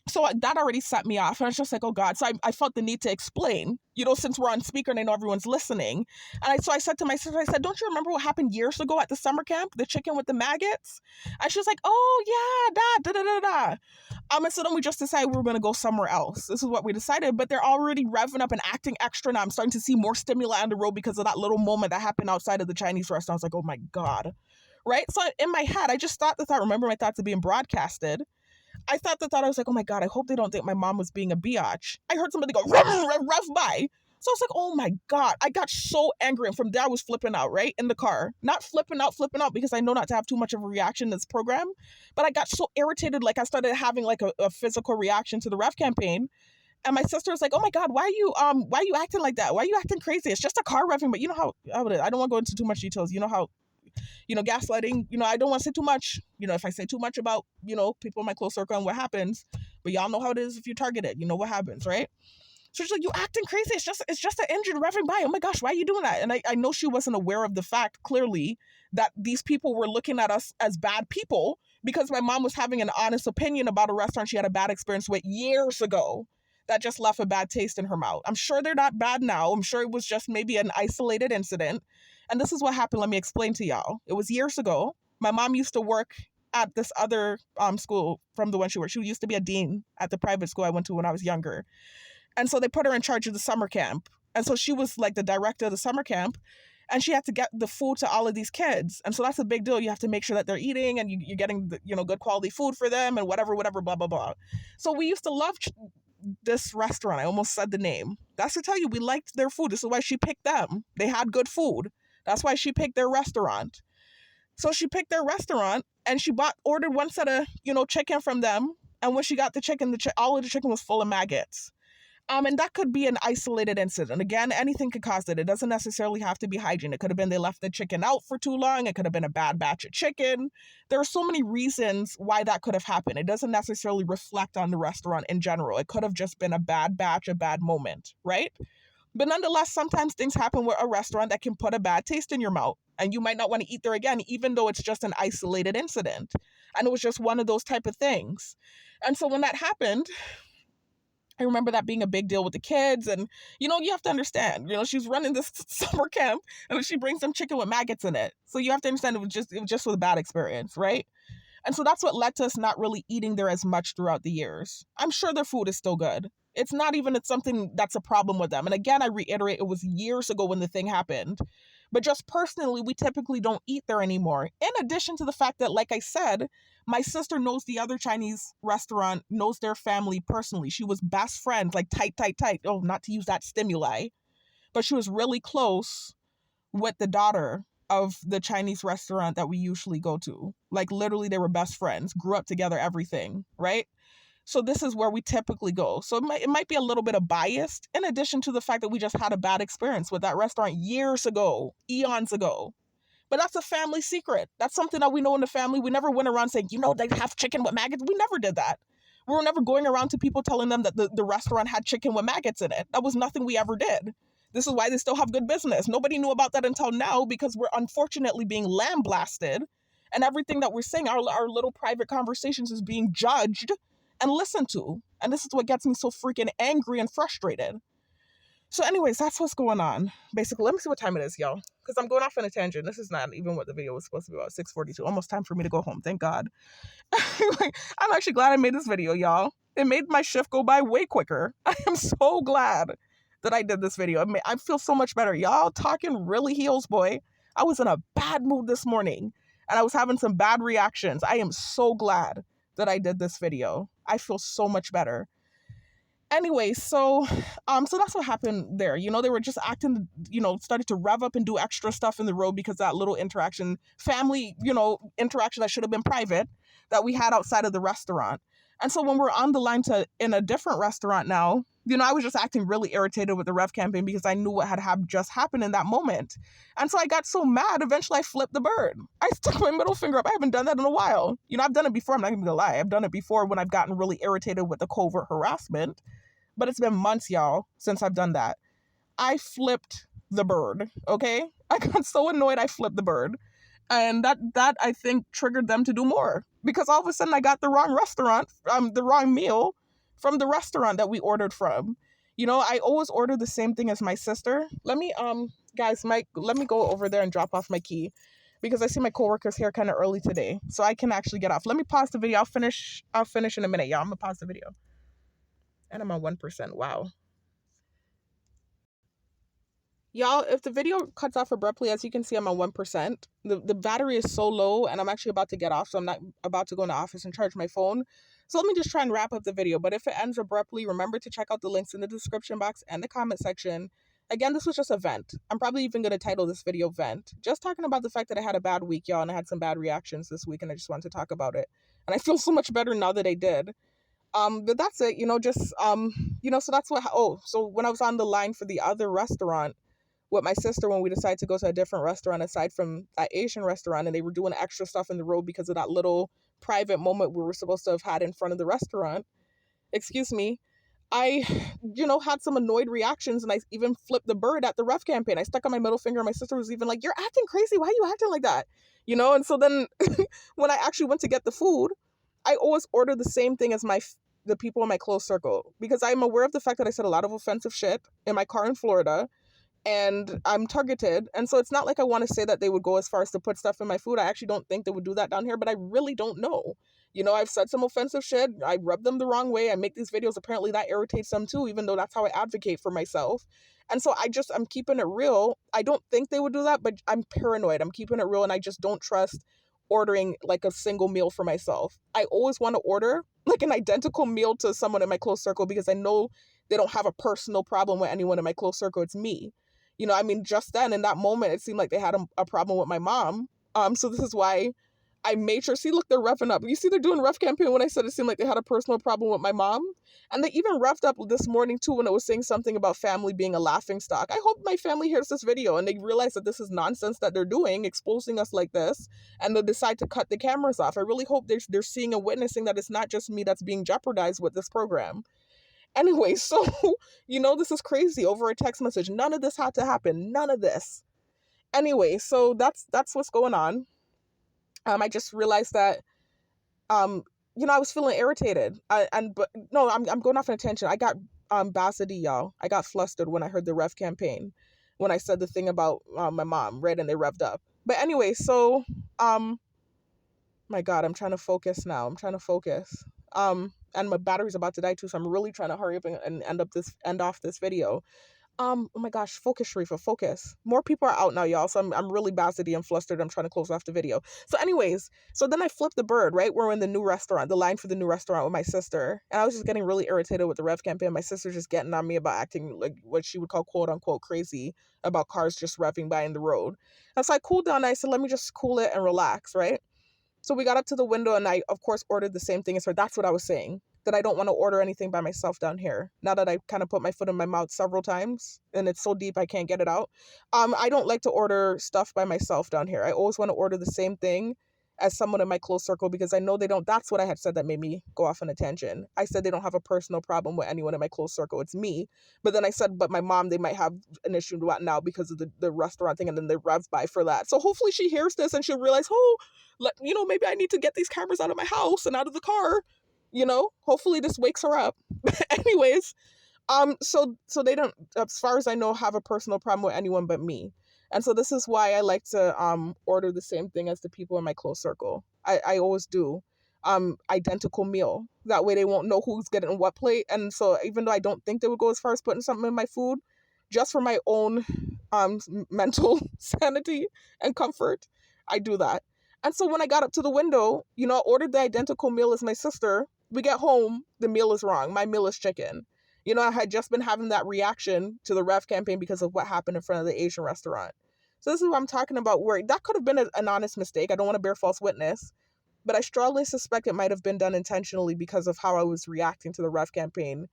[SPEAKER 1] so that already set me off. And I was just like, oh God. So I felt the need to explain, since we're on speaker and I know everyone's listening. And so I said to my sister, I said, don't you remember what happened years ago at the summer camp? The chicken with the maggots? And she was like, oh yeah, da. And so then we just decided we were going to go somewhere else. This is what we decided. But they're already revving up and acting extra now. I'm starting to see more stimuli on the road because of that little moment that happened outside of the Chinese restaurant. I was like, oh my God. Right? So in my head, I just thought the thought, remember my thoughts are being broadcasted. I thought the thought, I was like, oh my God, I hope they don't think my mom was being a biatch. I heard somebody go, ruff by. So I was like, oh my God. I got so angry. And from there, I was flipping out, right? In the car. Not flipping out because I know not to have too much of a reaction to this program. But I got so irritated, like I started having like a physical reaction to the ref campaign. And my sister was like, oh my God, why are you acting like that? Why are you acting crazy? It's just a car revving. But you know how, I don't want to go into too much details. You know how Gaslighting, I don't want to say too much. If I say too much about, people in my close circle and what happens, but y'all know how it is if you target it, what happens, right? So she's like, you acting crazy. It's just an engine revving by. Oh my gosh, why are you doing that? And I know she wasn't aware of the fact, clearly, that these people were looking at us as bad people because my mom was having an honest opinion about a restaurant she had a bad experience with years ago that just left a bad taste in her mouth. I'm sure they're not bad now. I'm sure it was just maybe an isolated incident. And this is what happened. Let me explain to y'all. It was years ago. My mom used to work at this other school from the one she worked. She used to be a dean at the private school I went to when I was younger. And so they put her in charge of the summer camp. And so she was like the director of the summer camp. And she had to get the food to all of these kids. And so that's a big deal. You have to make sure that they're eating and you're getting, good quality food for them and whatever, blah, blah, blah. So we used to love this restaurant. I almost said the name. That's to tell you, we liked their food. This is why she picked them. They had good food. That's why she picked their restaurant. So she picked their restaurant and she ordered one set of, chicken from them. And when she got the chicken, all of the chicken was full of maggots. And that could be an isolated incident. Again, anything could cause it. It doesn't necessarily have to be hygiene. It could have been they left the chicken out for too long. It could have been a bad batch of chicken. There are so many reasons why that could have happened. It doesn't necessarily reflect on the restaurant in general. It could have just been a bad batch, a bad moment, right? But nonetheless, sometimes things happen with a restaurant that can put a bad taste in your mouth. And you might not want to eat there again, even though it's just an isolated incident. And it was just one of those type of things. And so when that happened, I remember that being a big deal with the kids. And, you have to understand, she's running this summer camp and she brings some chicken with maggots in it. So you have to understand it was just a bad experience, right? And so that's what led to us not really eating there as much throughout the years. I'm sure their food is still good. It's not even something that's a problem with them. And again, I reiterate, it was years ago when the thing happened. But just personally, we typically don't eat there anymore. In addition to the fact that, like I said, my sister knows the other Chinese restaurant, knows their family personally. She was best friends, like tight. Oh, not to use that stimuli. But she was really close with the daughter of the Chinese restaurant that we usually go to. Like literally they were best friends, grew up together, everything, right? So this is where we typically go. So it might be a little bit of biased, in addition to the fact that we just had a bad experience with that restaurant years ago, eons ago. But that's a family secret. That's something that we know in the family. We never went around saying, they have chicken with maggots. We never did that. We were never going around to people telling them that the restaurant had chicken with maggots in it. That was nothing we ever did. This is why they still have good business. Nobody knew about that until now because we're unfortunately being lambasted. And everything that we're saying, our little private conversations is being judged and listened to. And this is what gets me so freaking angry and frustrated. So anyways, that's what's going on. Basically, let me see what time it is, y'all. Because I'm going off on a tangent. This is not even what the video was supposed to be about. 6:42. Almost time for me to go home. Thank God. I'm actually glad I made this video, y'all. It made my shift go by way quicker. I am so glad that I did this video. I feel so much better. Y'all talking really heals, boy. I was in a bad mood this morning. And I was having some bad reactions. I am so glad that I did this video. I feel so much better. Anyway, so that's what happened there. They were just acting, started to rev up and do extra stuff in the road because that little family, interaction that should have been private that we had outside of the restaurant. And so when we're on the line in a different restaurant now, I was just acting really irritated with the rev campaign because I knew what had just happened in that moment. And so I got so mad, eventually I flipped the bird. I stuck my middle finger up. I haven't done that in a while. I've done it before. I'm not even gonna lie. I've done it before when I've gotten really irritated with the covert harassment. But it's been months, y'all, since I've done that. I flipped the bird, okay? I got so annoyed I flipped the bird. And that I think triggered them to do more. Because all of a sudden I got the wrong restaurant, the wrong meal from the restaurant that we ordered from. I always order the same thing as my sister. Let me, guys, let me go over there and drop off my key. Because I see my coworker's here kind of early today. So I can actually get off. Let me pause the video. I'll finish in a minute, y'all. I'm going to pause the video. And I'm on 1%. Wow. Y'all, if the video cuts off abruptly, as you can see, I'm on 1%. The battery is so low, and I'm actually about to get off, so I'm not about to go in the office and charge my phone. So let me just try and wrap up the video. But if it ends abruptly, remember to check out the links in the description box and the comment section. Again, this was just a vent. I'm probably even going to title this video Vent. Just talking about the fact that I had a bad week, y'all, and I had some bad reactions this week, and I just wanted to talk about it. And I feel so much better now that I did. But that's it, so that's so when I was on the line for the other restaurant, with my sister when we decided to go to a different restaurant aside from that Asian restaurant, and they were doing extra stuff in the road because of that little private moment we were supposed to have had in front of the restaurant. Excuse me. I, had some annoyed reactions, and I even flipped the bird at the ref campaign. I stuck out my middle finger, and my sister was even like, "You're acting crazy. Why are you acting like that?" And so then when I actually went to get the food, I always order the same thing as the people in my close circle, because I'm aware of the fact that I said a lot of offensive shit in my car in Florida, and I'm targeted. And so it's not like I want to say that they would go as far as to put stuff in my food. I actually don't think they would do that down here, but I really don't know. I've said some offensive shit. I rub them the wrong way. I make these videos. Apparently that irritates them too, even though that's how I advocate for myself. And so I'm keeping it real. I don't think they would do that, but I'm paranoid. I'm keeping it real, and I just don't trust ordering like a single meal for myself. I always want to order like an identical meal to someone in my close circle, because I know they don't have a personal problem with anyone in my close circle. It's me. Just then in that moment, it seemed like they had a problem with my mom. So this is why I made sure, see, look, they're revving up. You see, they're doing ref campaign when I said it seemed like they had a personal problem with my mom. And they even revved up this morning too when it was saying something about family being a laughing stock. I hope my family hears this video and they realize that this is nonsense that they're doing, exposing us like this, and they'll decide to cut the cameras off. I really hope they're seeing and witnessing that it's not just me that's being jeopardized with this program. Anyway, so, this is crazy over a text message. None of this had to happen. None of this. Anyway, so that's what's going on. I just realized that, I was feeling irritated. But no, I'm going off on a tangent. I got Basity, y'all. I got flustered when I heard the ref campaign, when I said the thing about my mom, right? And they revved up. But anyway, so my God, I'm trying to focus now. I'm trying to focus. And my battery's about to die too, so I'm really trying to hurry up and end off this video. Oh my gosh, focus, Sharifa, focus. More people are out now, y'all, so I'm really basity and flustered. I'm trying to close off the video. So anyways, so then I flipped the bird, right? We're in the new restaurant, the line for the new restaurant with my sister. And I was just getting really irritated with the rev campaign. My sister just getting on me about acting like what she would call quote unquote crazy about cars just revving by in the road. And so I cooled down and I said, let me just cool it and relax, right? So we got up to the window and I, of course, ordered the same thing as her. That's what I was saying, that I don't want to order anything by myself down here. Now that I kind of put my foot in my mouth several times and it's so deep I can't get it out. I don't like to order stuff by myself down here. I always want to order the same thing as someone in my close circle, because I know they don't. That's what I had said that made me go off on a tangent. I said they don't have a personal problem with anyone in my close circle. It's me. But then I said, but my mom, they might have an issue with now because of the restaurant thing, and then they rev by for that. So hopefully she hears this and she'll realize, maybe I need to get these cameras out of my house and out of the car. Hopefully this wakes her up. Anyways, so they don't, as far as I know, have a personal problem with anyone but me. And so this is why I like to order the same thing as the people in my close circle. I always do. Identical meal. That way they won't know who's getting what plate. And so even though I don't think they would go as far as putting something in my food, just for my own mental sanity and comfort, I do that. And so when I got up to the window, ordered the identical meal as my sister. We get home, the meal is wrong. My meal is chicken. I had just been having that reaction to the ref campaign because of what happened in front of the Asian restaurant. So this is what I'm talking about, where that could have been an honest mistake. I don't want to bear false witness, but I strongly suspect it might have been done intentionally because of how I was reacting to the ref campaign.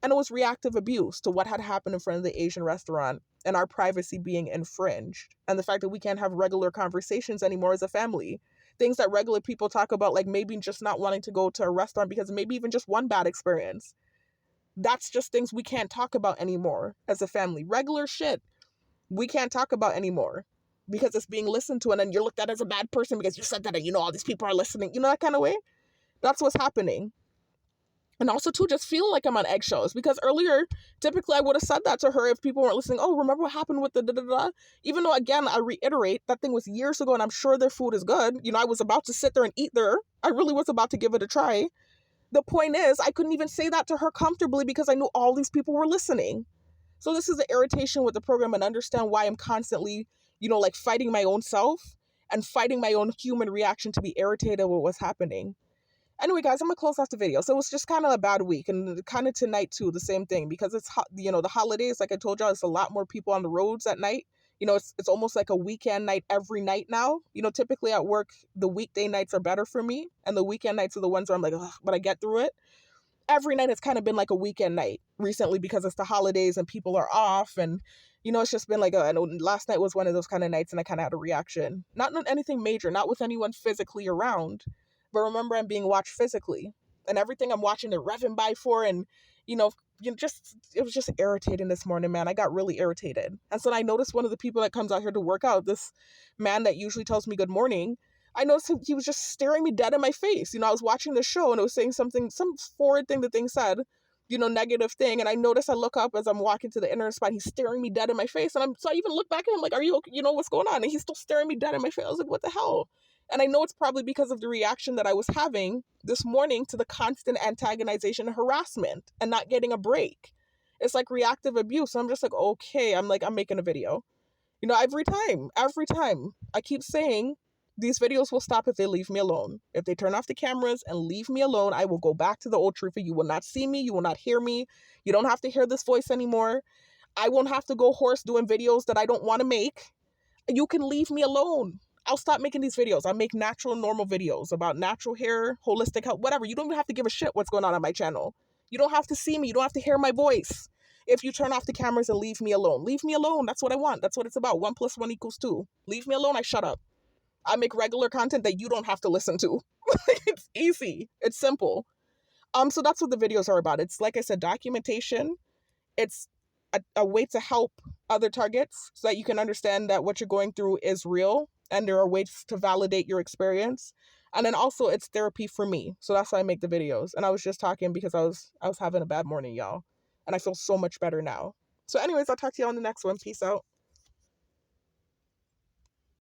[SPEAKER 1] And it was reactive abuse to what had happened in front of the Asian restaurant and our privacy being infringed. And the fact that we can't have regular conversations anymore as a family. Things that regular people talk about, like maybe just not wanting to go to a restaurant because maybe even just one bad experience. That's just things we can't talk about anymore as a family. Regular shit we can't talk about anymore because it's being listened to, and then you're looked at as a bad person because you said that, and all these people are listening, that kind of way. That's what's happening. And also too, just feeling like I'm on eggshells, because earlier typically I would have said that to her if people weren't listening. Oh, remember what happened with the da-da-da? Even though, again, I reiterate, that thing was years ago and I'm sure their food is good. I was about to sit there and eat there. I really was about to give it a try. The point is, I couldn't even say that to her comfortably because I knew all these people were listening. So this is the irritation with the program, and understand why I'm constantly, fighting my own self and fighting my own human reaction to be irritated with what's happening. Anyway, guys, I'm going to close off the video. So it was just kind of a bad week, and kind of tonight too, the same thing, because it's, the holidays, like I told y'all, it's a lot more people on the roads at night. It's almost like a weekend night every night now. Typically at work, the weekday nights are better for me, and the weekend nights are the ones where I'm like, ugh, but I get through it. Every night it's kind of been like a weekend night recently because it's the holidays and people are off, and It's just been like, I know last night was one of those kind of nights and I kind of had a reaction. Not anything major, not with anyone physically around, but remember I'm being watched physically. And everything I'm watching the revving by for, and you know, just it was just irritating this morning, man. I got really irritated. And so I noticed one of the people that comes out here to work out, this man that usually tells me good morning, I noticed he was just staring me dead in my face. I was watching the show and it was saying something, some forward thing the thing said, negative thing. And I notice I look up as I'm walking to the internet spot. He's staring me dead in my face. So I even look back at him like, are you okay? What's going on? And he's still staring me dead in my face. I was like, what the hell? And I know it's probably because of the reaction that I was having this morning to the constant antagonization and harassment and not getting a break. It's like reactive abuse. So I'm just like, okay, I'm making a video. Every time I keep saying these videos will stop if they leave me alone. If they turn off the cameras and leave me alone, I will go back to the old truth. You will not see me. You will not hear me. You don't have to hear this voice anymore. I won't have to go hoarse doing videos that I don't want to make. You can leave me alone. I'll stop making these videos. I'll make natural, normal videos about natural hair, holistic health, whatever. You don't even have to give a shit what's going on my channel. You don't have to see me. You don't have to hear my voice. If you turn off the cameras and leave me alone. Leave me alone. That's what I want. That's what it's about. 1 + 1 = 2. Leave me alone. I shut up. I make regular content that you don't have to listen to. It's easy. It's simple. So that's what the videos are about. It's like I said, documentation. It's a way to help other targets so that you can understand that what you're going through is real and there are ways to validate your experience. And then also it's therapy for me. So that's why I make the videos. And I was just talking because I was having a bad morning, y'all. And I feel so much better now. So anyways, I'll talk to you on the next one. Peace out.